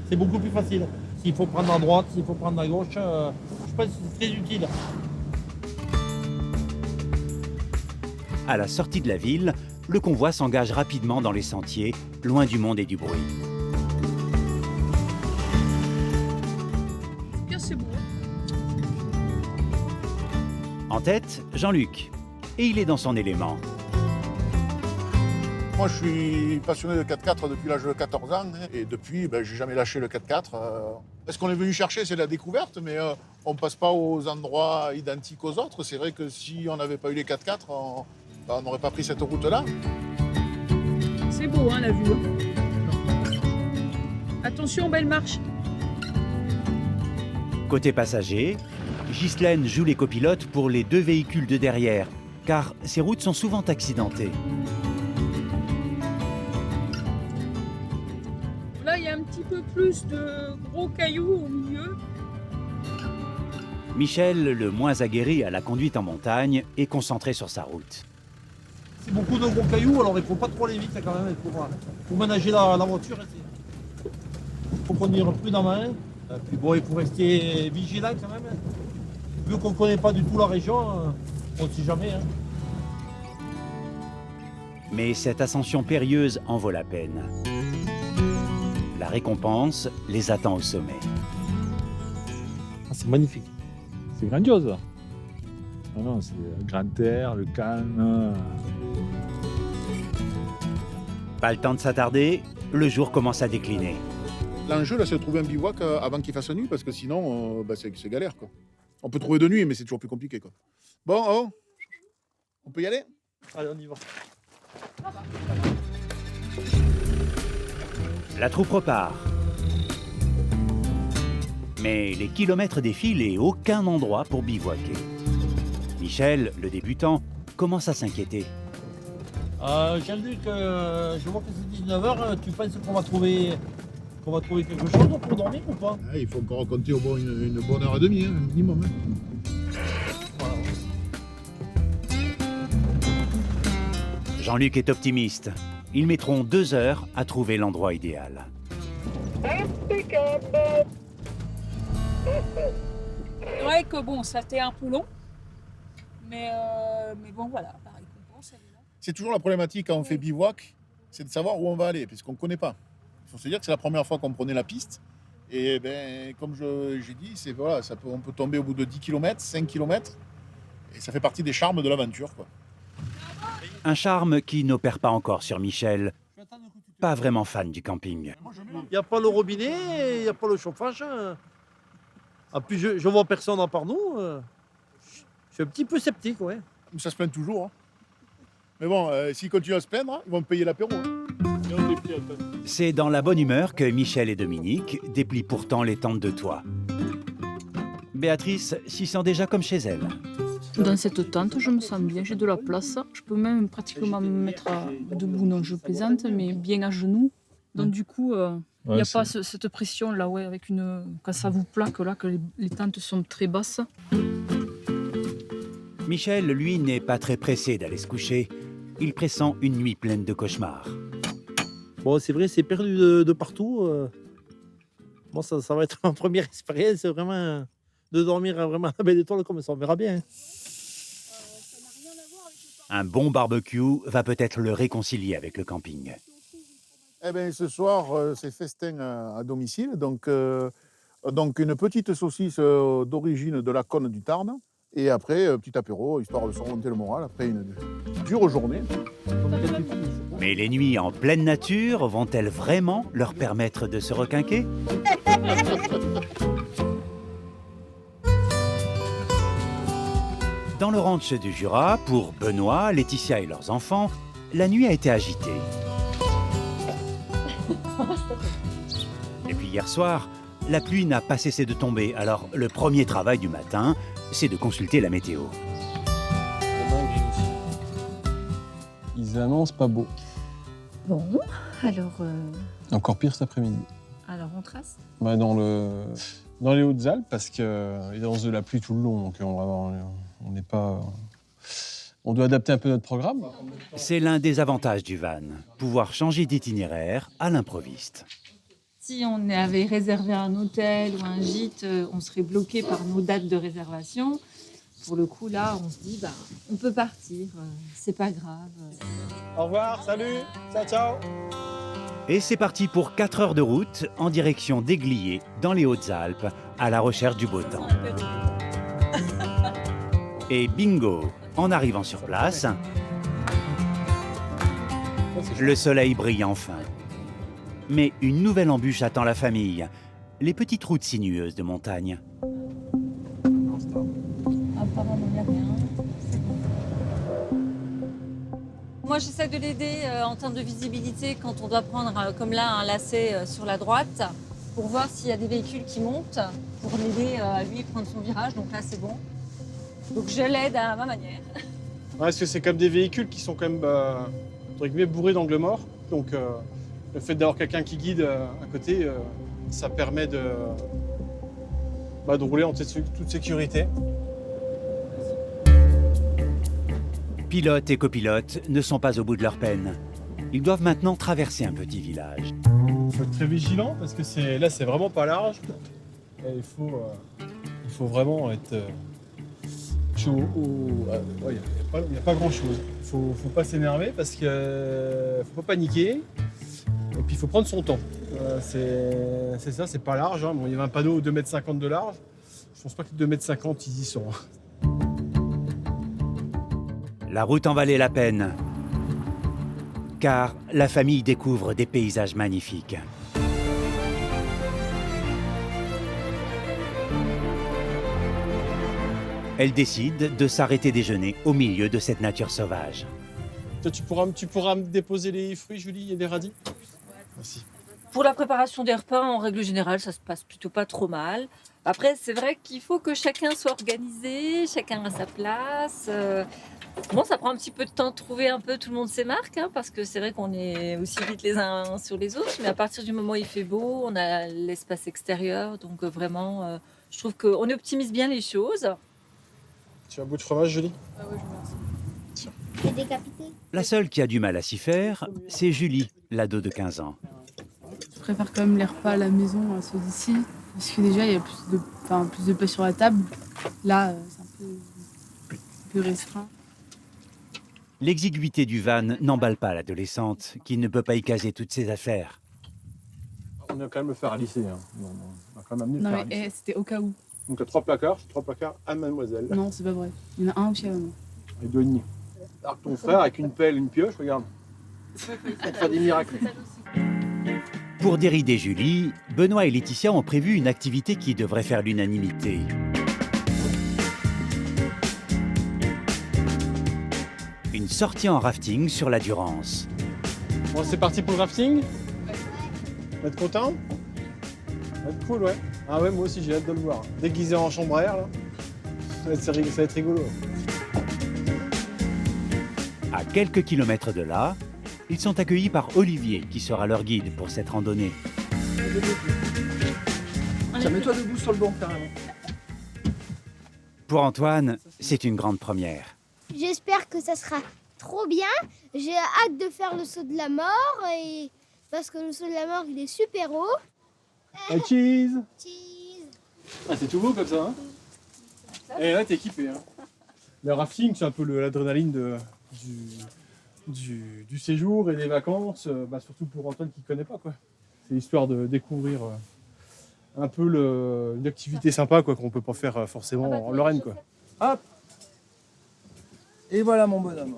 c'est beaucoup plus facile. S'il faut prendre à droite, s'il faut prendre à gauche, je pense que c'est très utile. À la sortie de la ville, le convoi s'engage rapidement dans les sentiers, loin du monde et du bruit. Bien, c'est beau. En tête, Jean-Luc. Et il est dans son élément. Moi, je suis passionné de 4x4 depuis l'âge de 14 ans. Et depuis, j'ai jamais lâché le 4x4. Ce qu'on est venu chercher, c'est la découverte, mais on ne passe pas aux endroits identiques aux autres. C'est vrai que si on n'avait pas eu les 4x4, on n'aurait pas pris cette route-là. C'est beau, hein, la vue. Attention, belle marche. Côté passager, Ghislaine joue les copilotes pour les 2 véhicules de derrière, car ces routes sont souvent accidentées. Là, il y a un petit peu plus de gros cailloux au milieu. Michel, le moins aguerri à la conduite en montagne, est concentré sur sa route. C'est beaucoup de gros cailloux, alors il ne faut pas trop aller vite quand même pour ménager la voiture. Il faut conduire prudemment. Puis bon, il faut rester vigilant quand même. Vu qu'on ne connaît pas du tout la région, on ne sait jamais. Hein. Mais cette ascension périlleuse en vaut la peine. La récompense les attend au sommet. Ah, c'est magnifique. C'est grandiose. Non, c'est le grand air, le calme. Pas le temps de s'attarder, le jour commence à décliner. L'enjeu, là, c'est de trouver un bivouac avant qu'il fasse nuit, parce que sinon, c'est galère, quoi. On peut trouver de nuit, mais c'est toujours plus compliqué, quoi. Bon, on peut y aller? Allez, on y va. La troupe repart. Mais les kilomètres défilent et aucun endroit pour bivouaquer. Michel, le débutant, commence à s'inquiéter. Jean-Luc, je vois que c'est 19h, tu penses qu'on va trouver quelque chose pour dormir ou pas? Il faut encore compter au moins une bonne heure et demie, hein, minimum. Voilà. Jean-Luc est optimiste. Ils mettront 2 heures à trouver l'endroit idéal. Impeccable. C'est vrai que bon, ça a été un peu long. Mais bon, voilà, la récompense, elle est là. C'est toujours la problématique quand on fait bivouac, c'est de savoir où on va aller, puisqu'on ne connaît pas. Il faut se dire que c'est la première fois qu'on prenait la piste. Et comme j'ai dit, on peut tomber au bout de 10 km, 5 km. Et ça fait partie des charmes de l'aventure, quoi. Un charme qui n'opère pas encore sur Michel. Pas vraiment fan du camping. Il n'y a pas le robinet, il n'y a pas le chauffage. En plus, je vois personne à part nous. Je suis un petit peu sceptique, ouais. Ça se plaint toujours. Hein. Mais bon, s'ils continuent à se plaindre, ils vont me payer l'apéro. Hein. C'est dans la bonne humeur que Michel et Dominique déplient pourtant les tentes de toit. Béatrice s'y sent déjà comme chez elle. Dans cette tente, je me sens bien, j'ai de la place. Je peux même pratiquement me mettre debout, non, je plaisante, mais bien à genoux. Donc du coup, il n'y a pas cette pression-là, ouais, avec quand ça vous plaque, là, que les tentes sont très basses. Michel, lui, n'est pas très pressé d'aller se coucher. Il pressent une nuit pleine de cauchemars. Bon, c'est vrai, c'est perdu de partout. Bon, ça va être ma première expérience, vraiment, de dormir vraiment à la belle étoile comme ça, on verra bien. Hein. Un bon barbecue va peut-être le réconcilier avec le camping. Eh bien, ce soir, c'est festin à domicile. Donc une petite saucisse d'origine de la Cône du Tarn. Et après, petit apéro, histoire de se remonter le moral après une dure journée. Mais les nuits en pleine nature vont-elles vraiment leur permettre de se requinquer? Dans le ranch du Jura, pour Benoît, Laetitia et leurs enfants, la nuit a été agitée. Et puis hier soir, la pluie n'a pas cessé de tomber, alors le premier travail du matin, c'est de consulter la météo. Ils annoncent pas beau. Bon, alors... Encore pire cet après-midi. Alors on trace? Dans le Dans les Hautes-Alpes, parce qu'il lance de la pluie tout le long, donc on n'est pas... On doit adapter un peu notre programme. C'est l'un des avantages du van, pouvoir changer d'itinéraire à l'improviste. Si on avait réservé un hôtel ou un gîte, on serait bloqué par nos dates de réservation. Pour le coup, là, on se dit, on peut partir, c'est pas grave. Au revoir, salut, ciao, ciao. Et c'est parti pour 4 heures de route en direction d'Aiglier, dans les Hautes-Alpes, à la recherche du beau temps. Et bingo, en arrivant sur place, le soleil brille enfin. Mais une nouvelle embûche attend la famille, les petites routes sinueuses de montagne. Apparemment, il n'y a rien. Moi, j'essaie de l'aider en termes de visibilité quand on doit prendre, comme là, un lacet sur la droite, pour voir s'il y a des véhicules qui montent, pour l'aider à lui prendre son virage. Donc là, c'est bon. Donc je l'aide à ma manière. Ouais, parce que c'est comme des véhicules qui sont quand même entre guillemets bourrés d'angles morts. Donc le fait d'avoir quelqu'un qui guide à côté, ça permet de rouler en toute sécurité. Pilote et copilote ne sont pas au bout de leur peine. Ils doivent maintenant traverser un petit village. Il faut être très vigilant parce que là, c'est vraiment pas large. Et il faut vraiment être chaud. Il n'y a pas grand-chose. Il faut pas s'énerver parce qu'il ne faut pas paniquer. Et puis, il faut prendre son temps. C'est ça, c'est pas large. Hein. Bon, il y avait un panneau 2,50 m de large. Je pense pas que 2,50 m, ils y sont. La route en valait la peine, car la famille découvre des paysages magnifiques. Elle décide de s'arrêter déjeuner au milieu de cette nature sauvage. Toi, tu pourras me déposer les fruits, Julie, et les radis ? Merci. Pour la préparation des repas, en règle générale, ça se passe plutôt pas trop mal. Après, c'est vrai qu'il faut que chacun soit organisé, chacun à sa place. Bon, ça prend un petit peu de temps de trouver un peu tout le monde ses marques, hein, parce que c'est vrai qu'on est aussi vite les uns sur les autres. Mais à partir du moment où il fait beau, on a l'espace extérieur. Donc vraiment, je trouve qu'on optimise bien les choses. Tu as un bout de fromage, Julie ? Ah oui, je vous remercie. C'est décapité. La seule qui a du mal à s'y faire, c'est Julie, l'ado de 15 ans. Je préfère quand même les repas à la maison à ceux d'ici. Parce que déjà, il y a plus de place sur la table. Là, c'est un peu restreint. L'exiguïté du van n'emballe pas l'adolescente, qui ne peut pas y caser toutes ses affaires. On va quand même le faire à lycée. Hein. On va quand même amener le Non, faire à mais lycée. c'était au cas où. Donc, il y a 3 placards à mademoiselle. Non, c'est pas vrai. Il y en a un aussi à maman. Et 2,5. Alors que ton frère, avec une pelle, une pioche, regarde. Ça te fait des miracles. Pour dérider Julie, Benoît et Laetitia ont prévu une activité qui devrait faire l'unanimité. Une sortie en rafting sur la Durance. Bon, c'est parti pour le rafting ? Vous êtes content ? Ça va être cool, ouais. Ah ouais, moi aussi, j'ai hâte de le voir. Déguisé en chambre à air, là. Ça va être rigolo. À quelques kilomètres de là, ils sont accueillis par Olivier, qui sera leur guide pour cette randonnée. Tiens, mets-toi debout sur le banc, carrément. Pour Antoine, c'est une grande première. J'espère que ça sera trop bien. J'ai hâte de faire le saut de la mort et parce que le saut de la mort il est super haut. Hey, cheese. Cheese. Ah, c'est tout beau comme ça, hein. Et là, t'es équipé, hein. Le rafting, c'est un peu l'adrénaline du séjour et des vacances, surtout pour Antoine qui ne connaît pas, quoi. C'est histoire de découvrir un peu une activité sympa, quoi, qu'on ne peut pas faire forcément en Lorraine, quoi. Hop. Et voilà mon bonhomme.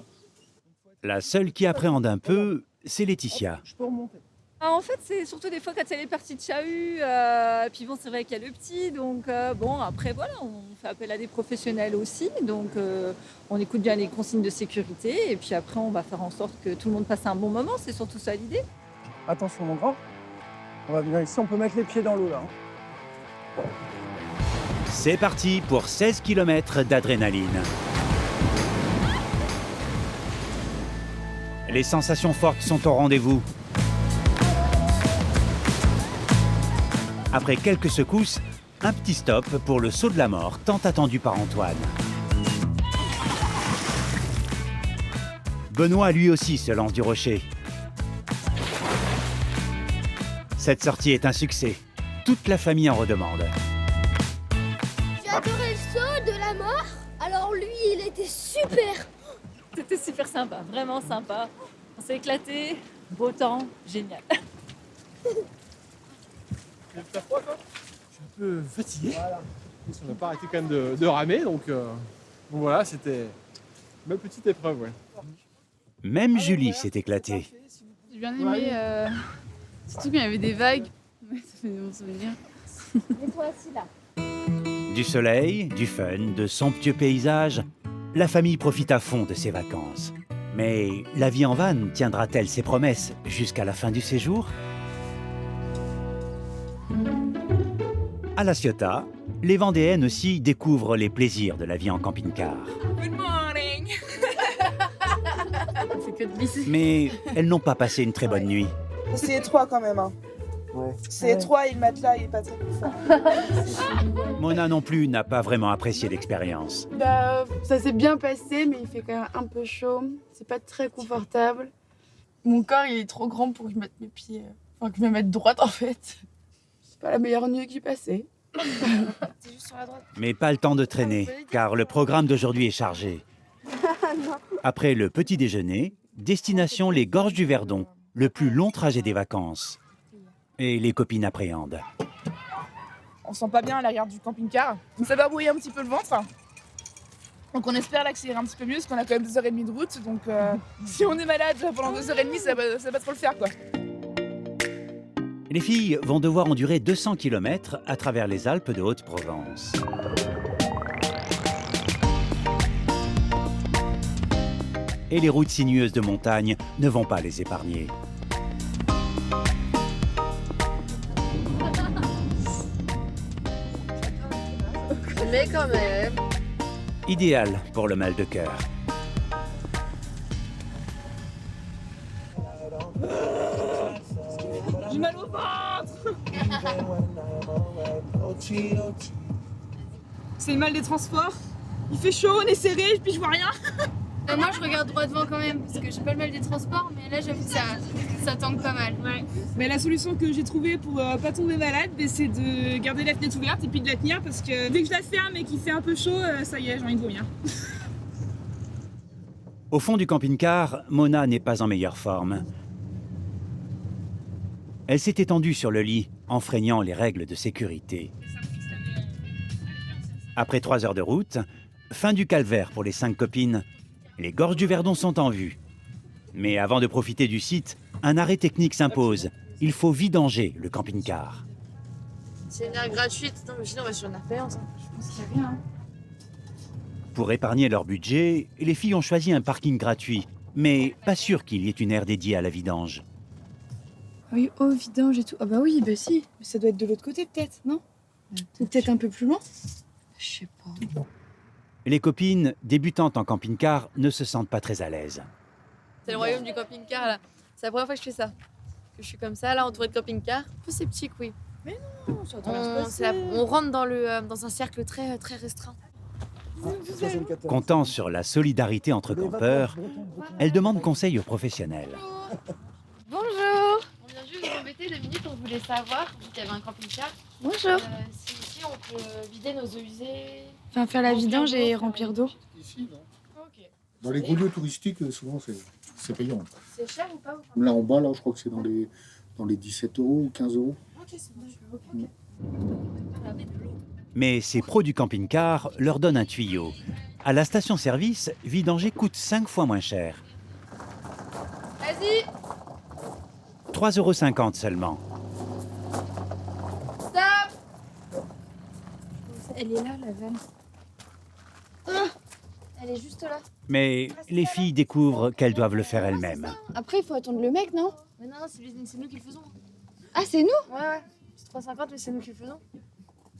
La seule qui appréhende un peu, c'est Laetitia. Je peux remonter. En fait, c'est surtout des fois quand il y a les parties de chahut, puis bon, c'est vrai qu'il y a le petit, donc bon, après voilà, on fait appel à des professionnels aussi, donc on écoute bien les consignes de sécurité, et puis après on va faire en sorte que tout le monde passe un bon moment, c'est surtout ça l'idée. Attention mon grand. On va venir ici, on peut mettre les pieds dans l'eau là. C'est parti pour 16 km d'adrénaline. Les sensations fortes sont au rendez-vous. Après quelques secousses, Un petit stop pour le saut de la mort tant attendu par Antoine. Benoît lui aussi se lance du rocher. Cette sortie est un succès. Toute la famille en redemande. J'ai adoré le saut de la mort. Alors lui, il était super. C'était super sympa, vraiment sympa. On s'est éclaté, beau temps, génial. T'as froid, toi? Je suis un peu fatigué. On n'a pas arrêté quand même de ramer, donc voilà, c'était une belle petite épreuve. Ouais. Même Julie s'est éclatée. J'ai bien aimé, surtout quand il y avait des vagues. Ouais, ça fait des bons souvenirs. Et toi aussi là. Du soleil, du fun, de somptueux paysages, la famille profite à fond de ses vacances. Mais la vie en van tiendra-t-elle ses promesses jusqu'à la fin du séjour? À La Ciotat, les Vendéennes aussi découvrent les plaisirs de la vie en camping-car. Good morning. On fait que de glisser. Mais elles n'ont pas passé une très bonne nuit. C'est étroit quand même. Hein. Ouais. C'est étroit et le matelas il est pas très confort. Mona non plus n'a pas vraiment apprécié l'expérience. Bah, ça s'est bien passé, mais il fait quand même un peu chaud. C'est pas très confortable. Mon corps, il est trop grand pour que je mette mes pieds. Enfin, que je me mette droite en fait. C'est pas la meilleure nuit que j'ai passée. C'est juste sur la droite. Mais pas le temps de traîner, car le programme d'aujourd'hui est chargé. Après le petit déjeuner, destination les Gorges du Verdon, le plus long trajet des vacances. Et les copines appréhendent. On se sent pas bien à l'arrière du camping-car. Ça va brouiller un petit peu le ventre. Donc on espère là que ça ira un petit peu mieux parce qu'on a quand même 2h30 de route. Donc si on est malade pendant 2h30, ça va trop le faire quoi. Les filles vont devoir endurer 200 km à travers les Alpes de Haute-Provence. Et les routes sinueuses de montagne ne vont pas les épargner. Mais quand même. Idéal pour le mal de cœur. J'ai mal au ventre. C'est le mal des transports. Il fait chaud, on est serré, puis je vois rien. Moi, je regarde droit devant quand même, parce que j'ai pas le mal des transports, mais là, j'avoue que ça tangue pas mal. Ouais. Mais la solution que j'ai trouvée pour pas tomber malade, c'est de garder la fenêtre ouverte et puis de la tenir, parce que dès que je la ferme et qu'il fait un peu chaud, ça y est, j'ai envie de vomir. Au fond du camping-car, Mona n'est pas en meilleure forme. Elle s'est étendue sur le lit, enfreignant les règles de sécurité. Après 3 heures de route, fin du calvaire pour les 5 copines. Les Gorges du Verdon sont en vue. Mais avant de profiter du site, un arrêt technique s'impose. Il faut vidanger le camping-car. C'est une aire gratuite. Non, mais sinon, on va sur une aire payante. Je pense qu'il y a rien. Pour épargner leur budget, les filles ont choisi un parking gratuit. Mais pas sûr qu'il y ait une aire dédiée à la vidange. Oui, oh, vidange et tout. Ah bah oui, bah si. Mais ça doit être de l'autre côté peut-être, non? Ou peut-être un peu plus loin? Je sais pas. Les copines, débutantes en camping-car, ne se sentent pas très à l'aise. C'est le royaume du camping-car là. C'est la première fois que je fais ça. Que je suis comme ça là, entourée de camping-car. Un peu sceptique, oui. Mais non, ça doit se passer. On rentre dans un cercle très, très restreint. Comptant sur la solidarité entre campeurs, elle demande conseil aux professionnels. Bonjour. On vient juste vous embêter 2 minutes, on voulait savoir, vu qu'il y avait un camping-car. Bonjour. Si ici on peut vider nos eaux usées. Enfin, faire la vidange et remplir d'eau. Ici, non. Ok. Dans les gros lieux touristiques, souvent, c'est payant. C'est cher ou pas? Là, en bas, là, je crois que c'est dans les 17 € ou 15 €. Ok, c'est bon. Ok. Mais ces pros du camping-car leur donnent un tuyau. À la station-service, vidanger coûte 5 fois moins cher. Vas-y. 3,50 € seulement. Stop. Elle est là, la vanne. Elle est juste là. Mais les filles découvrent qu'elles doivent le faire elles-mêmes. Après, il faut attendre le mec, non? Mais non, c'est nous qui le faisons. Ah, c'est nous? Ouais. C'est 3,50 mais c'est nous qui le faisons.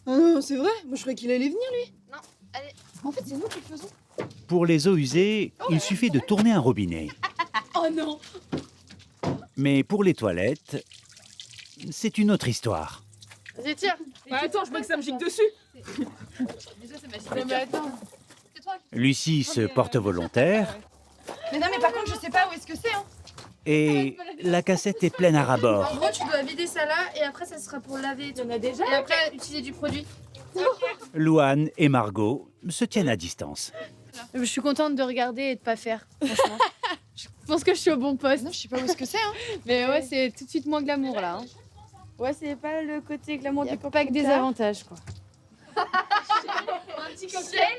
Ah non, c'est vrai? Moi, je croyais qu'il allait venir, lui. Non, allez. En fait, c'est nous qui le faisons. Pour les eaux usées, il suffit de tourner un robinet. Oh non! Mais pour les toilettes, c'est une autre histoire. Vas-y, tire. Bah, attends, je veux que ça me gicle dessus. Déjà, c'est ma non, mais attends. Lucie se porte volontaire Mais non, mais par contre, je sais pas où est-ce que c'est. Hein. et la cassette est pleine à En rabord. gros, tu dois vider ça là et après, ça sera pour laver. Tu en as déjà. Et après, utiliser du produit. Louane et Margot se tiennent à distance. Je suis contente de regarder et de pas faire, franchement. Je pense que je suis au bon poste. Non, je sais pas où est-ce que c'est. Hein. Mais ouais, c'est tout de suite moins glamour là. Hein. Ouais, c'est pas le côté glamour du camping. Pas que des avantages quoi. Un petit cocktail.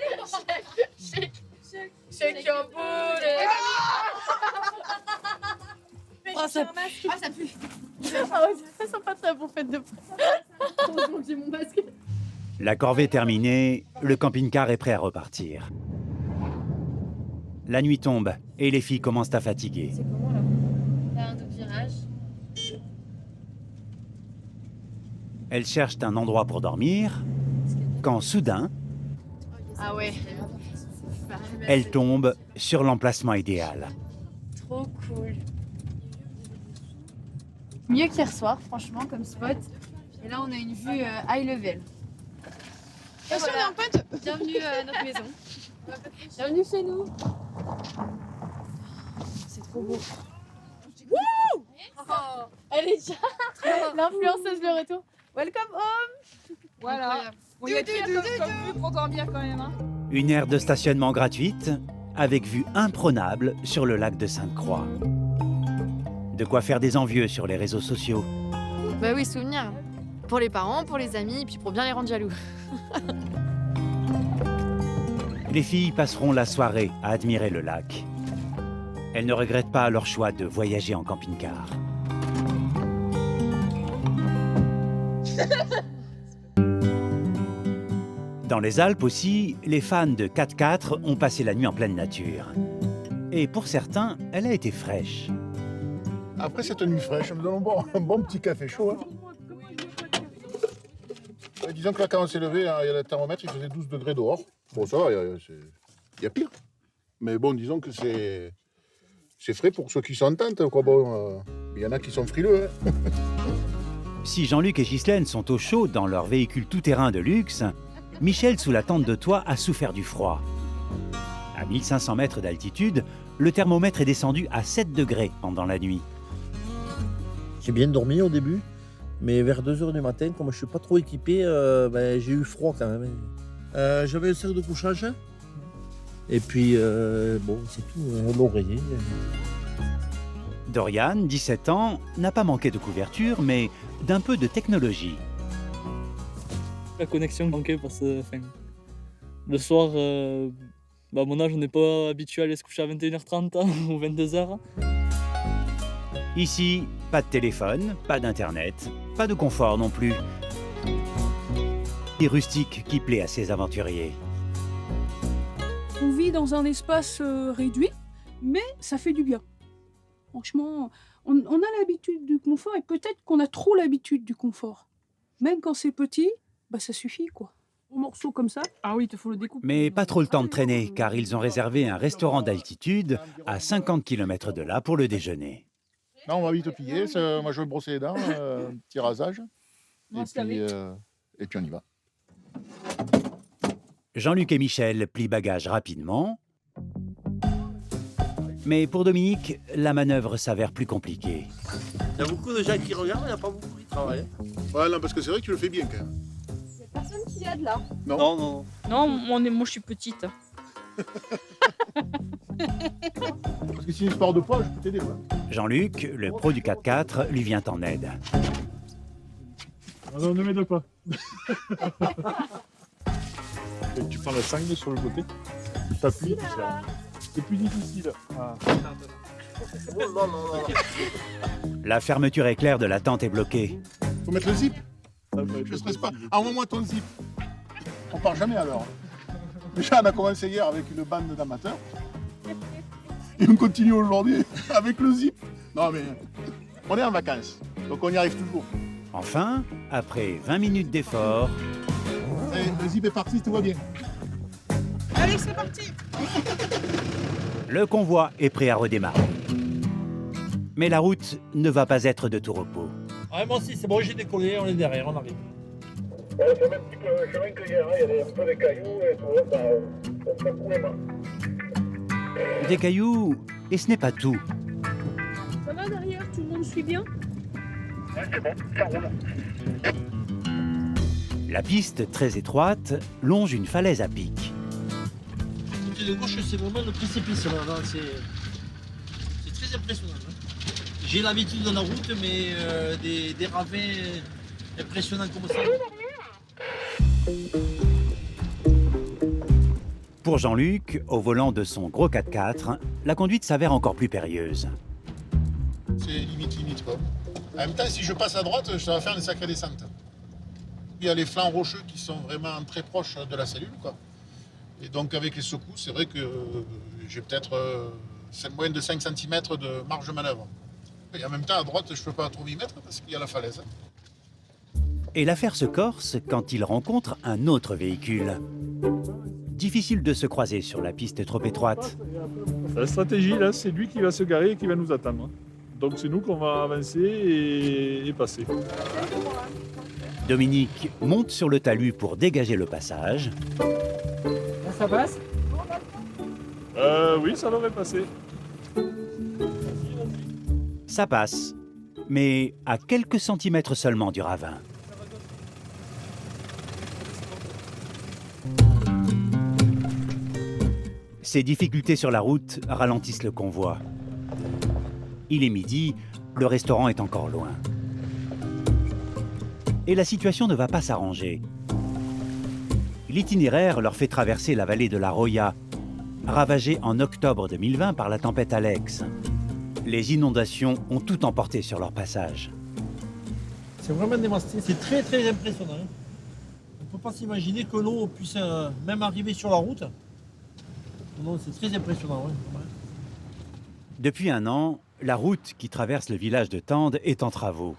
Shake your booty. Oh, ça pue. Ah, ça pue. Ah ouais, ça sent pas très bon fête de heureusement que j'ai mon masque. La corvée terminée, le camping-car est prêt à repartir. La nuit tombe et les filles commencent à fatiguer. C'est comment là? T'as un double virage. Elles cherchent un endroit pour dormir quand soudain, Ah ouais. elles tombent sur l'emplacement idéal. Trop cool. Mieux qu'hier soir, franchement, comme spot. Et là, on a une vue high level. Et voilà. Bienvenue à notre maison. Bienvenue chez nous. C'est trop beau. Wouh! Oh, elle est déjà l'influenceuse de retour. Welcome home. Voilà. Bon, il y a pire comme vue pour dormir quand même. Hein. Une aire de stationnement gratuite avec vue imprenable sur le lac de Sainte-Croix. De quoi faire des envieux sur les réseaux sociaux. Bah oui, souvenir. Pour les parents, pour les amis, et puis pour bien les rendre jaloux. Les filles passeront la soirée à admirer le lac. Elles ne regrettent pas leur choix de voyager en camping-car. Dans les Alpes aussi, les fans de 4x4 ont passé la nuit en pleine nature. Et pour certains, elle a été fraîche. Après cette nuit fraîche, nous allons boire un bon petit café chaud. Hein. Disons que là, quand on s'est levé, il y a le thermomètre, il faisait 12 degrés dehors. Bon, ça va, il y a pire. Mais bon, disons que c'est frais pour ceux qui sont en tente. Quoi. Bon, il y en a qui sont frileux. Hein. Si Jean-Luc et Ghislaine sont au chaud dans leur véhicule tout-terrain de luxe, Michel, sous la tente de toit, a souffert du froid. À 1500 mètres d'altitude, le thermomètre est descendu à 7 degrés pendant la nuit. J'ai bien dormi au début, mais vers 2h du matin, comme je ne suis pas trop équipé, j'ai eu froid quand même. J'avais un sac de couchage, et puis bon, c'est tout, l'oreiller. Dorian, 17 ans, n'a pas manqué de couverture, mais d'un peu de technologie. La connexion manquait parce que le soir, à mon âge, on n'est pas habitué à aller se coucher à 21h30 ou 22h. Ici, pas de téléphone, pas d'internet, pas de confort non plus. Et rustique qui plaît à ces aventuriers. On vit dans un espace réduit, mais ça fait du bien. Franchement, on a l'habitude du confort et peut-être qu'on a trop l'habitude du confort. Même quand c'est petit, ça suffit quoi. Un morceau comme ça, ah oui, il te faut le découper. Mais pas trop le temps de traîner, car ils ont réservé un restaurant d'altitude à 50 km de là pour le déjeuner. Là, on va vite plier. Moi, je vais me brosser les dents, un petit rasage. Et puis, on y va. Jean-Luc et Michel plient bagages rapidement. Mais pour Dominique, la manœuvre s'avère plus compliquée. Il y a beaucoup de gens qui regardent, il n'y a pas beaucoup qui travaillent. Ouais, non, parce que c'est vrai que tu le fais bien quand même. Il n'y a personne qui aide là. Non. Non, moi je suis petite. Parce que si c'est une sport de poids, je peux t'aider. Jean-Luc, le pro du 4x4, lui vient en aide. Non, ne m'aide pas. Et tu prends la sangle sur le côté, tu t'appuies, c'est plus difficile. Ah. La fermeture éclair de la tente est bloquée. Faut mettre le zip. Je ne stresse pas. Envoie-moi ton zip. On part jamais alors. Déjà, on a commencé hier avec une bande d'amateurs. Et on continue aujourd'hui avec le zip. Non mais, on est en vacances, donc on y arrive toujours. Enfin, après 20 minutes d'effort... Le zip est parti, tout va bien. Allez, c'est parti. Le convoi est prêt à redémarrer. Mais la route ne va pas être de tout repos. Ouais, moi aussi, c'est bon, j'ai décollé, on est derrière, on arrive. C'est le même petit chemin que hier, il y avait un peu de cailloux et tout, ça fait couler. Des cailloux, et ce n'est pas tout. Ça va derrière, tout le monde suit bien? Ouais, c'est bon, ça roule. La piste, très étroite, longe une falaise à pic. Le côté de gauche, c'est vraiment le précipice. Là. C'est très impressionnant. Hein. J'ai l'habitude de la route, mais des ravins impressionnants comme ça. Pour Jean-Luc, au volant de son gros 4x4, la conduite s'avère encore plus périlleuse. C'est limite quoi. En même temps, si je passe à droite, ça va faire une sacrée descente. Il y a les flancs rocheux qui sont vraiment très proches de la cellule, quoi. Et donc avec les secousses, c'est vrai que j'ai peut-être moyenne de 5 cm de marge de manœuvre. Et en même temps, à droite, je ne peux pas trop m'y mettre parce qu'il y a la falaise. Et l'affaire se corse quand il rencontre un autre véhicule. Difficile de se croiser sur la piste trop étroite. La stratégie, là, c'est lui qui va se garer et qui va nous attendre. Donc c'est nous qu'on va avancer et passer. Dominique monte sur le talus pour dégager le passage. Là, ça passe? Oui, ça devrait passer. Ça passe, mais à quelques centimètres seulement du ravin. Ces difficultés sur la route ralentissent le convoi. Il est midi, le restaurant est encore loin. Et la situation ne va pas s'arranger. L'itinéraire leur fait traverser la vallée de la Roya, ravagée en octobre 2020 par la tempête Alex. Les inondations ont tout emporté sur leur passage. C'est vraiment dévasté, c'est très impressionnant. Hein. On ne peut pas s'imaginer que l'eau puisse même arriver sur la route. Non, c'est très impressionnant. Ouais. Depuis un an, la route qui traverse le village de Tende est en travaux.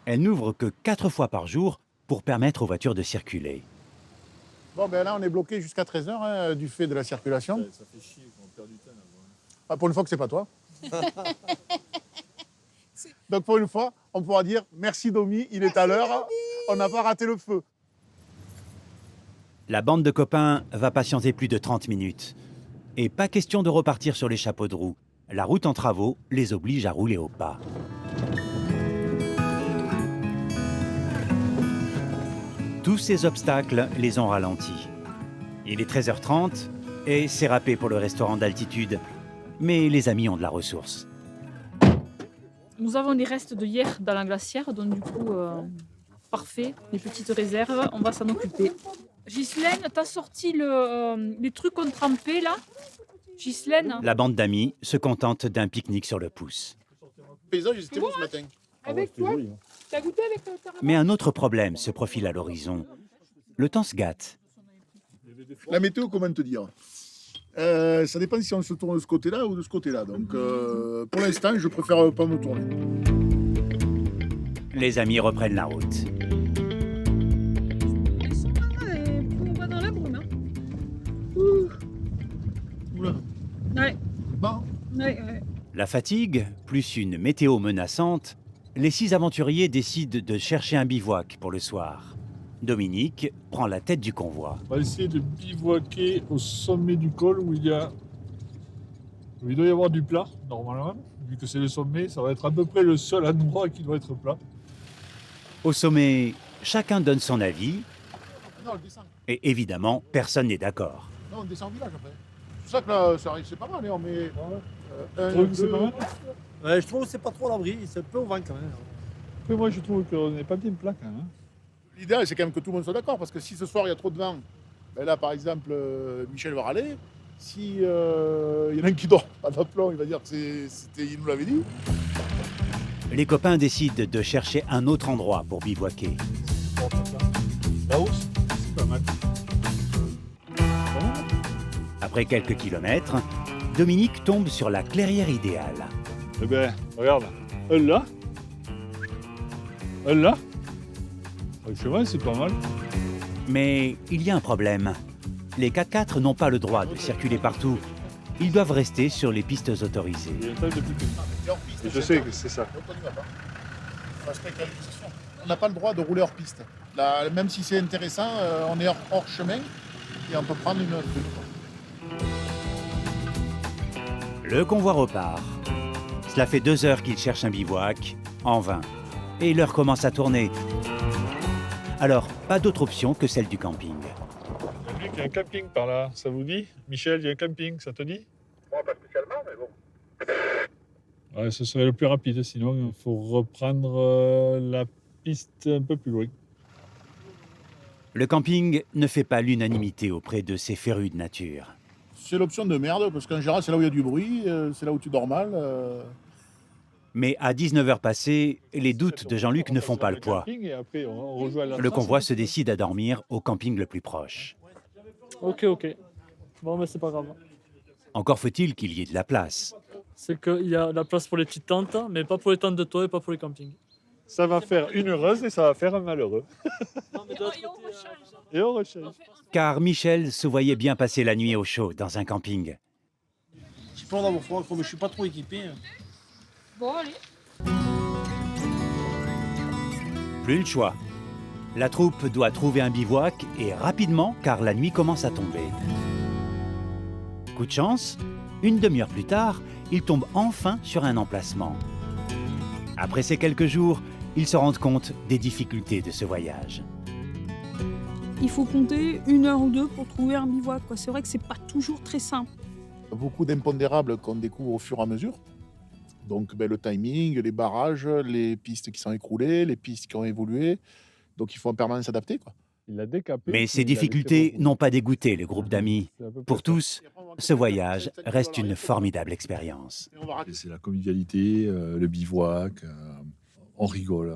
Elle n'ouvre que 4 fois par jour pour permettre aux voitures de circuler. Bon, ben là, on est bloqué jusqu'à 13h hein, du fait de la circulation. Ça fait chier qu'on perd du temps. Ah, pour une fois que c'est pas toi. Donc pour une fois, on pourra dire merci Domi, il est à l'heure, on n'a pas raté le feu. La bande de copains va patienter plus de 30 minutes. Et pas question de repartir sur les chapeaux de roue. La route en travaux les oblige à rouler au pas. Tous ces obstacles les ont ralentis. Il est 13h30 et c'est râpé pour le restaurant d'altitude. Mais les amis ont de la ressource. Nous avons des restes de hier dans la glacière, donc du coup, parfait. Les petites réserves, on va s'en occuper. Ghislaine, t'as sorti les trucs qu'on trempait là? Ghislaine? La bande d'amis se contente d'un pique-nique sur le pouce. Le paysage, c'était beau ce matin. Avec toi? T'as goûté avec ta Mais un autre problème se profile à l'horizon. Le temps se gâte. La météo, comment te dire ça dépend si on se tourne de ce côté-là ou de ce côté-là. Donc pour l'instant, je préfère pas me tourner. Les amis reprennent la route. On va dans la brume. Hein. Oula. Ouais. Bon. Ouais. La fatigue, plus une météo menaçante, les 6 aventuriers décident de chercher un bivouac pour le soir. Dominique prend la tête du convoi. On va essayer de bivouaquer au sommet du col où il doit y avoir du plat, normalement. Vu que c'est le sommet, ça va être à peu près le seul endroit qui doit être plat. Au sommet, chacun donne son avis. Non, on descend. Et évidemment, personne n'est d'accord. Non, on descend au village après. C'est ça que là, ça arrive, c'est pas mal. Hein, on met C'est pas mal. Ouais, je trouve que c'est pas trop à l'abri, c'est un peu au vent quand même. Après, moi, je trouve qu'on n'est pas bien plat quand même. L'idéal, c'est quand même que tout le monde soit d'accord, parce que si ce soir il y a trop de vent, ben là par exemple, Michel va râler. Si y en a un qui dort pas d'aplomb, il va dire que il nous l'avait dit. Les copains décident de chercher un autre endroit pour bivouaquer. Là-haut, c'est pas mal. Après quelques kilomètres, Dominique tombe sur la clairière idéale. Eh ben, regarde, elle là. Le chemin, c'est pas mal. Mais il y a un problème. Les 4x4 n'ont pas le droit de circuler partout. Ils doivent rester sur les pistes autorisées. Je sais que c'est ça. On n'a pas le droit de rouler hors piste. Là, même si c'est intéressant, on est hors chemin et on peut prendre une truc. Le convoi repart. Cela fait 2 heures qu'il cherche un bivouac, en vain. Et l'heure commence à tourner. Alors, pas d'autre option que celle du camping. J'ai vu qu'il y a un camping par là, ça vous dit? Michel, il y a un camping, ça te dit? Moi, pas spécialement, mais bon. Ouais, ce serait le plus rapide, sinon il faut reprendre la piste un peu plus loin. Le camping ne fait pas l'unanimité auprès de ces férus de nature. C'est l'option de merde, parce qu'en général, c'est là où il y a du bruit, c'est là où tu dors mal. Mais à 19h passées, les doutes de Jean-Luc ne font pas le poids. Le convoi se décide à dormir au camping le plus proche. Ok. Bon, mais c'est pas grave. Encore faut-il qu'il y ait de la place. C'est qu'il y a la place pour les petites tentes, mais pas pour les tentes de toit et pas pour les campings. Ça va faire une heureuse et ça va faire un malheureux. Et on rechange. Car Michel se voyait bien passer la nuit au chaud dans un camping. J'ai peur d'avoir froid, comme je suis pas trop équipé. Bon, allez. Plus le choix. La troupe doit trouver un bivouac et rapidement car la nuit commence à tomber. Coup de chance, une demi-heure plus tard, ils tombent enfin sur un emplacement. Après ces quelques jours, ils se rendent compte des difficultés de ce voyage. Il faut compter 1 heure ou 2 pour trouver un bivouac. C'est vrai que c'est pas toujours très simple. Beaucoup d'impondérables qu'on découvre au fur et à mesure. Donc le timing, les barrages, les pistes qui sont écroulées, les pistes qui ont évolué. Donc il faut en permanence s'adapter, quoi. Mais ces difficultés n'ont pas dégoûté le groupe d'amis. Pour tous, ce voyage reste une formidable expérience. C'est la convivialité, le bivouac, on rigole.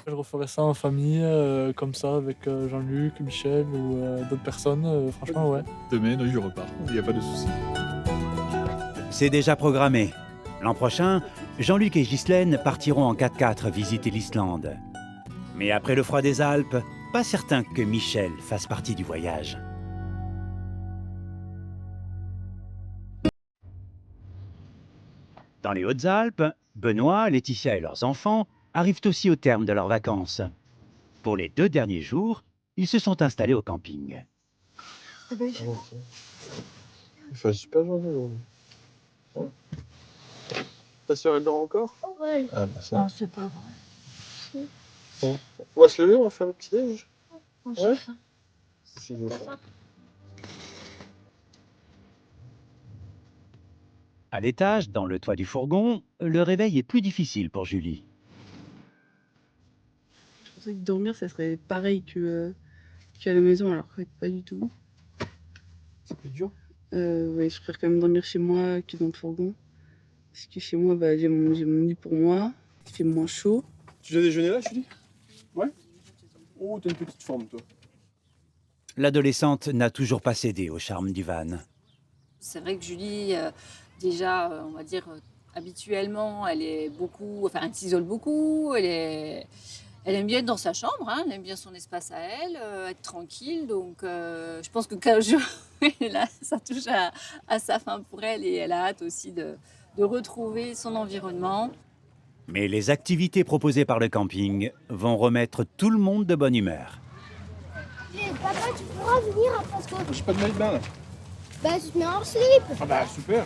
Je referais ça en famille, comme ça, avec Jean-Luc, Michel ou d'autres personnes. Franchement, ouais. Demain, je repars, il n'y a pas de souci. C'est déjà programmé. L'an prochain, Jean-Luc et Ghislaine partiront en 4x4 visiter l'Islande. Mais après le froid des Alpes, pas certain que Michel fasse partie du voyage. Dans les Hautes-Alpes, Benoît, Laetitia et leurs enfants arrivent aussi au terme de leurs vacances. Pour les 2 derniers jours, ils se sont installés au camping. Il fait super journée aujourd'hui. Ta soeur, elle dort encore? Ouais. Ah, bah ça. Non, c'est pas vrai. Bon. On va se lever, on va faire le petit déj. Ouais. Si vous voulez. À l'étage, dans le toit du fourgon, le réveil est plus difficile pour Julie. Je pensais que dormir, ça serait pareil qu'à la maison, alors que pas du tout. C'est plus dur? Ouais, je préfère quand même dormir chez moi que dans le fourgon. Parce que chez moi, j'ai mon lit pour moi, il fait moins chaud. Tu viens déjeuner là, Julie? Ouais. Oh, t'as une petite forme, toi. L'adolescente n'a toujours pas cédé au charme du van. C'est vrai que Julie, déjà, on va dire, habituellement, elle elle s'isole beaucoup, elle aime bien être dans sa chambre, hein, elle aime bien son espace à elle, être tranquille. Donc, je pense que 15 jours, là, ça touche à sa fin pour elle et elle a hâte aussi de retrouver son environnement. Mais les activités proposées par le camping vont remettre tout le monde de bonne humeur. Et papa, tu pourras venir parce que... Je suis pas de maillot de bain là. Bah, tu te mets en slip. Ah bah super.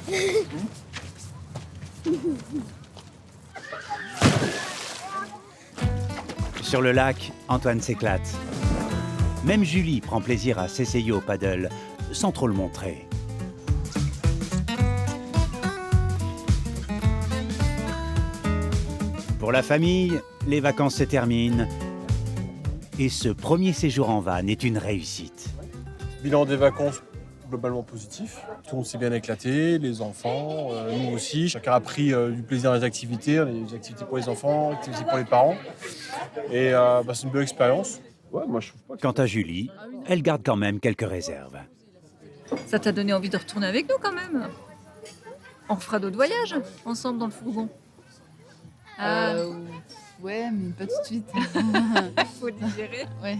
Sur le lac, Antoine s'éclate. Même Julie prend plaisir à s'essayer au paddle, sans trop le montrer. Pour la famille, les vacances se terminent. Et ce premier séjour en van est une réussite. Bilan des vacances globalement positif. Tout le monde s'est bien éclaté, les enfants, nous aussi. Chacun a pris du plaisir dans les activités pour les enfants, des activités pour les parents. Et c'est une belle expérience. Ouais, moi, je trouve pas que... Quant à Julie, elle garde quand même quelques réserves. Ça t'a donné envie de retourner avec nous quand même? On fera d'autres voyages ensemble dans le fourgon. Ouais, mais pas tout de suite. Faut digérer. Ouais.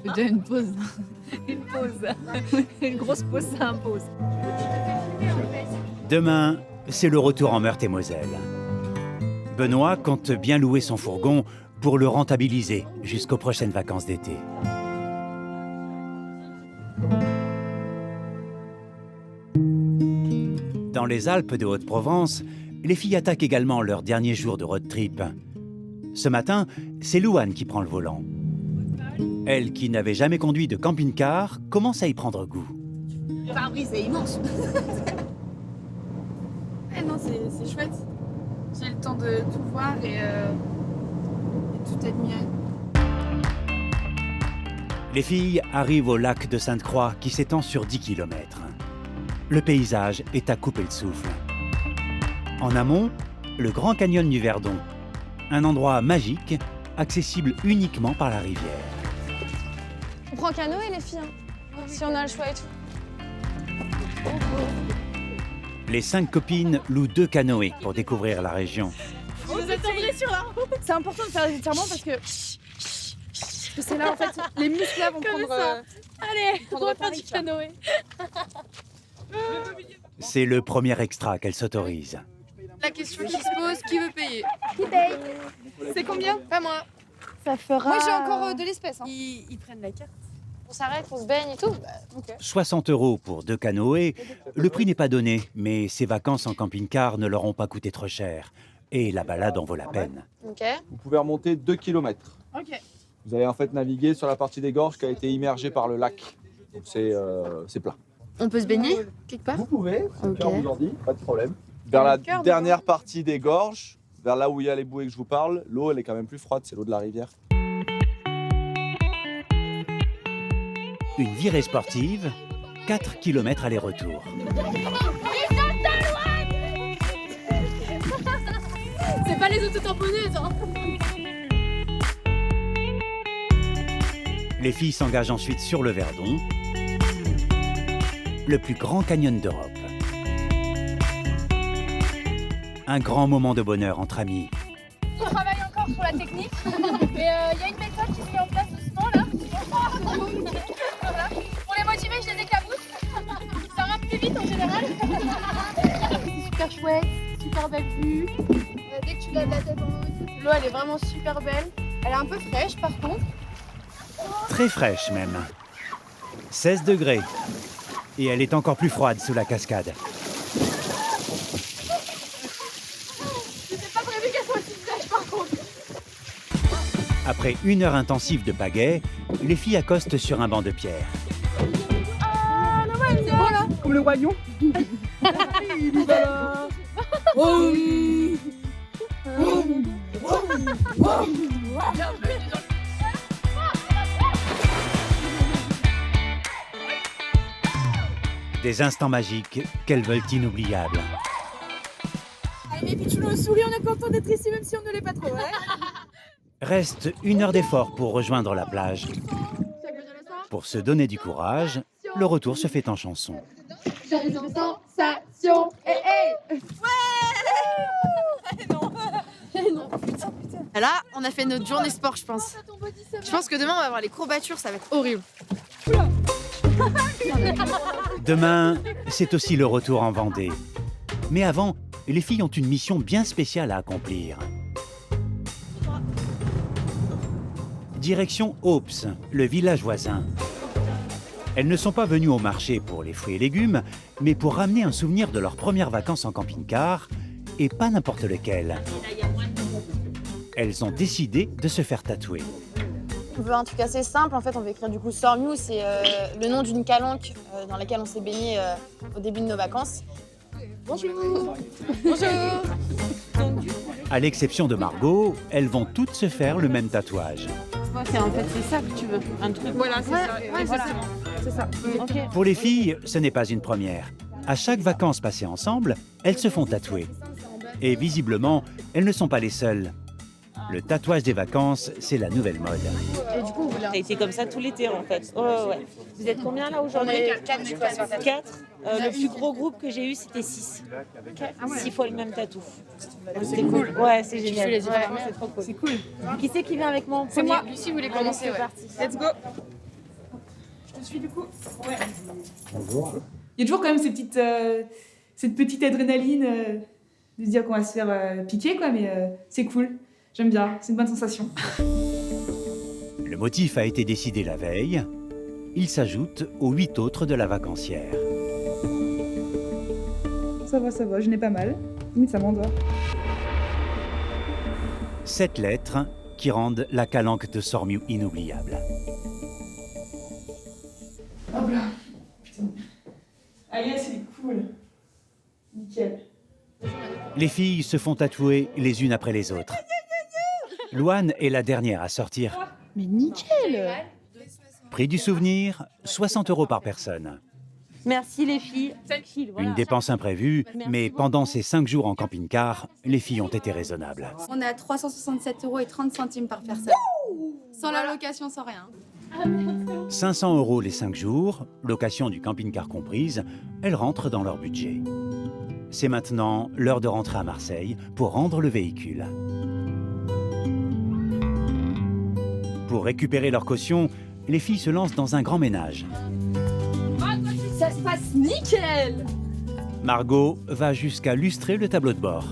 Faut déjà une pause. Une pause. Une grosse pause, ça impose. Demain, c'est le retour en Meurthe-et-Moselle. Benoît compte bien louer son fourgon pour le rentabiliser jusqu'aux prochaines vacances d'été. Dans les Alpes de Haute-Provence, les filles attaquent également leur dernier jour de road trip. Ce matin, c'est Louane qui prend le volant. Elle, qui n'avait jamais conduit de camping-car, commence à y prendre goût. Le pare-brise est immense. Non, c'est chouette. J'ai le temps de tout voir et tout admirer. Les filles arrivent au lac de Sainte-Croix qui s'étend sur 10 km. Le paysage est à couper le souffle. En amont, le Grand Canyon du Verdon, un endroit magique, accessible uniquement par la rivière. On prend canoë les filles, hein, si on a le choix et tout. Les 5 copines louent 2 canoës pour découvrir la région. Vous attendrez sur la route. C'est important de faire des étirements parce que c'est là en fait les muscles là vont prendre. Allez, on va faire du canoë. C'est le premier extra qu'elle s'autorise. La question qui se pose, qui veut payer? Qui paye? C'est combien? Pas moi. Ça fera. Moi j'ai encore de l'espèce. Hein. Ils prennent la carte. On s'arrête, on se baigne et tout. Okay. 60 € pour 2 canoës, le prix n'est pas donné, mais ces vacances en camping-car ne leur ont pas coûté trop cher. Et la balade en vaut la peine. Okay. Vous pouvez remonter 2 km. Ok. Vous allez en fait naviguer sur la partie des gorges qui a été immergée par le lac. Donc c'est plat. On peut se baigner quelque part? Vous pouvez, okay. Pierre vous en dit, pas de problème. Vers la dernière partie des gorges, vers là où il y a les bouées que je vous parle, l'eau elle est quand même plus froide, c'est l'eau de la rivière. Une virée sportive, 4 km aller-retour. C'est pas les autotamponneuses, hein. Les filles s'engagent ensuite sur le Verdon, le plus grand canyon d'Europe. Un grand moment de bonheur entre amis. On travaille encore sur la technique, mais il y a une méthode qui se met en place doucement là. Voilà. Pour les motiver, je les éclabousse. Ça va plus vite en général. C'est super chouette, super belle vue. Dès que tu lèves la tête en haut, l'eau elle est vraiment super belle. Elle est un peu fraîche par contre. Très fraîche même. 16 degrés. Et elle est encore plus froide sous la cascade. C'était pas prévu qu'elle soit si fraîche par contre. Après 1 heure intensive de pagaie, les filles accostent sur un banc de pierre. Ah, le roi, c'est beau là. Comme le roi lion. Il est là. Des instants magiques qu'elles veulent inoubliables. Allez mes pitchounos, souris, on est content d'être ici même si on ne l'est pas trop. Ouais. Reste 1 heure d'effort pour rejoindre la plage. Pour se donner du courage, le retour se fait en chanson. Sensation. Ouais. Non. Non. Putain. Là, on a fait notre journée sport, je pense. Je pense que demain, on va avoir les courbatures, ça va être horrible. Demain, c'est aussi le retour en Vendée. Mais avant, les filles ont une mission bien spéciale à accomplir. Direction Aups, le village voisin. Elles ne sont pas venues au marché pour les fruits et légumes, mais pour ramener un souvenir de leurs premières vacances en camping-car, et pas n'importe lequel. Elles ont décidé de se faire tatouer. On veut un truc assez simple, en fait on veut écrire du coup Sormiou, c'est le nom d'une calanque dans laquelle on s'est baigné au début de nos vacances. Bonjour. Bonjour. À l'exception de Margot, elles vont toutes se faire le même tatouage. En fait c'est ça que tu veux, un truc. Voilà, c'est ça. Ouais, voilà. C'est ça. Okay. Pour les filles, ce n'est pas une première. À chaque vacances passées ensemble, elles se font tatouer. Et visiblement, elles ne sont pas les seules. Le tatouage des vacances, c'est la nouvelle mode. Et du coup, ça a été comme ça tout l'été en fait. Ouais. Vous êtes combien là aujourd'hui? 4. Le plus gros groupe que j'ai eu, c'était 6. 6 fois le même tatou. C'est cool. Ouais, c'est génial. Les Ouais, c'est trop cool. C'est cool. Qui c'est qui vient avec moi? C'est moi. Lucie voulait commencer. C'est parti. Let's go. Je te suis du coup. Ouais. Bonjour. Il y a toujours quand même cette petite adrénaline de se dire qu'on va se faire piquer, quoi, mais c'est cool. J'aime bien, c'est une bonne sensation. Le motif a été décidé la veille. Il s'ajoute aux 8 autres de la vacancière. Ça va, je n'ai pas mal. Limite, ça m'endort. 7 lettres qui rendent la calanque de Sormiou inoubliable. Hop là. Putain. Allez, c'est cool. Nickel. Les filles se font tatouer les unes après les autres. Louane est la dernière à sortir. Mais nickel! Prix du souvenir, 60 € par personne. Merci les filles. Une dépense imprévue, mais pendant ces 5 jours en camping-car, les filles ont été raisonnables. On est à 367,30 € par personne. Sans la location, sans rien. 500 € les 5 jours, location du camping-car comprise, elles rentrent dans leur budget. C'est maintenant l'heure de rentrer à Marseille pour rendre le véhicule. Pour récupérer leur caution, les filles se lancent dans un grand ménage. Ça se passe nickel! Margot va jusqu'à lustrer le tableau de bord.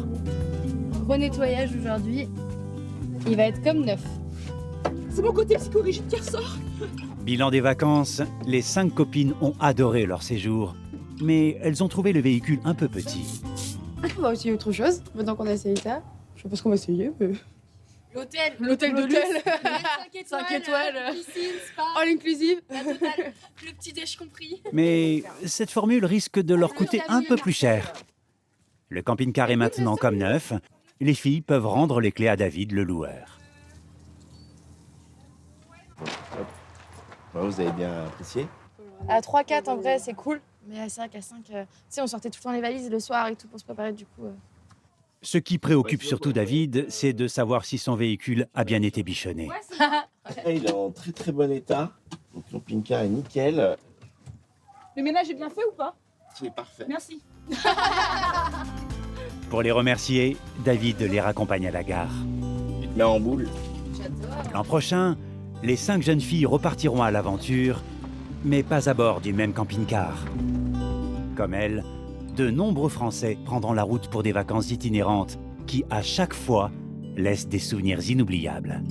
Renettoyage aujourd'hui. Il va être comme neuf. C'est mon côté psychorigide qui ressort. Bilan des vacances, les 5 copines ont adoré leur séjour, mais elles ont trouvé le véhicule un peu petit. On va essayer autre chose, maintenant qu'on a essayé ça. Je sais pas ce qu'on va essayer, mais... L'hôtel de luxe. 5 étoiles. Piscine, spa. All inclusive. La totale. Le petit déj compris. Mais cette formule risque de leur coûter un peu plus cher. Le camping-car est maintenant comme neuf. Les filles peuvent rendre les clés à David, le loueur. Vous avez bien apprécié? À 3-4, en vrai, c'est cool. Mais c'est vrai qu'à 5, tu sais, on sortait tout le temps les valises le soir et tout pour se préparer, du coup... Ce qui préoccupe surtout David, c'est de savoir si son véhicule a bien été bichonné. Il est en très très bon état. Le camping-car est nickel. Le ménage est bien fait ou pas? C'est parfait. Merci. Pour les remercier, David les raccompagne à la gare. Tu te mets en boule. L'an prochain, les 5 jeunes filles repartiront à l'aventure, mais pas à bord du même camping-car. Comme elles, de nombreux Français prendront la route pour des vacances itinérantes qui, à chaque fois, laissent des souvenirs inoubliables.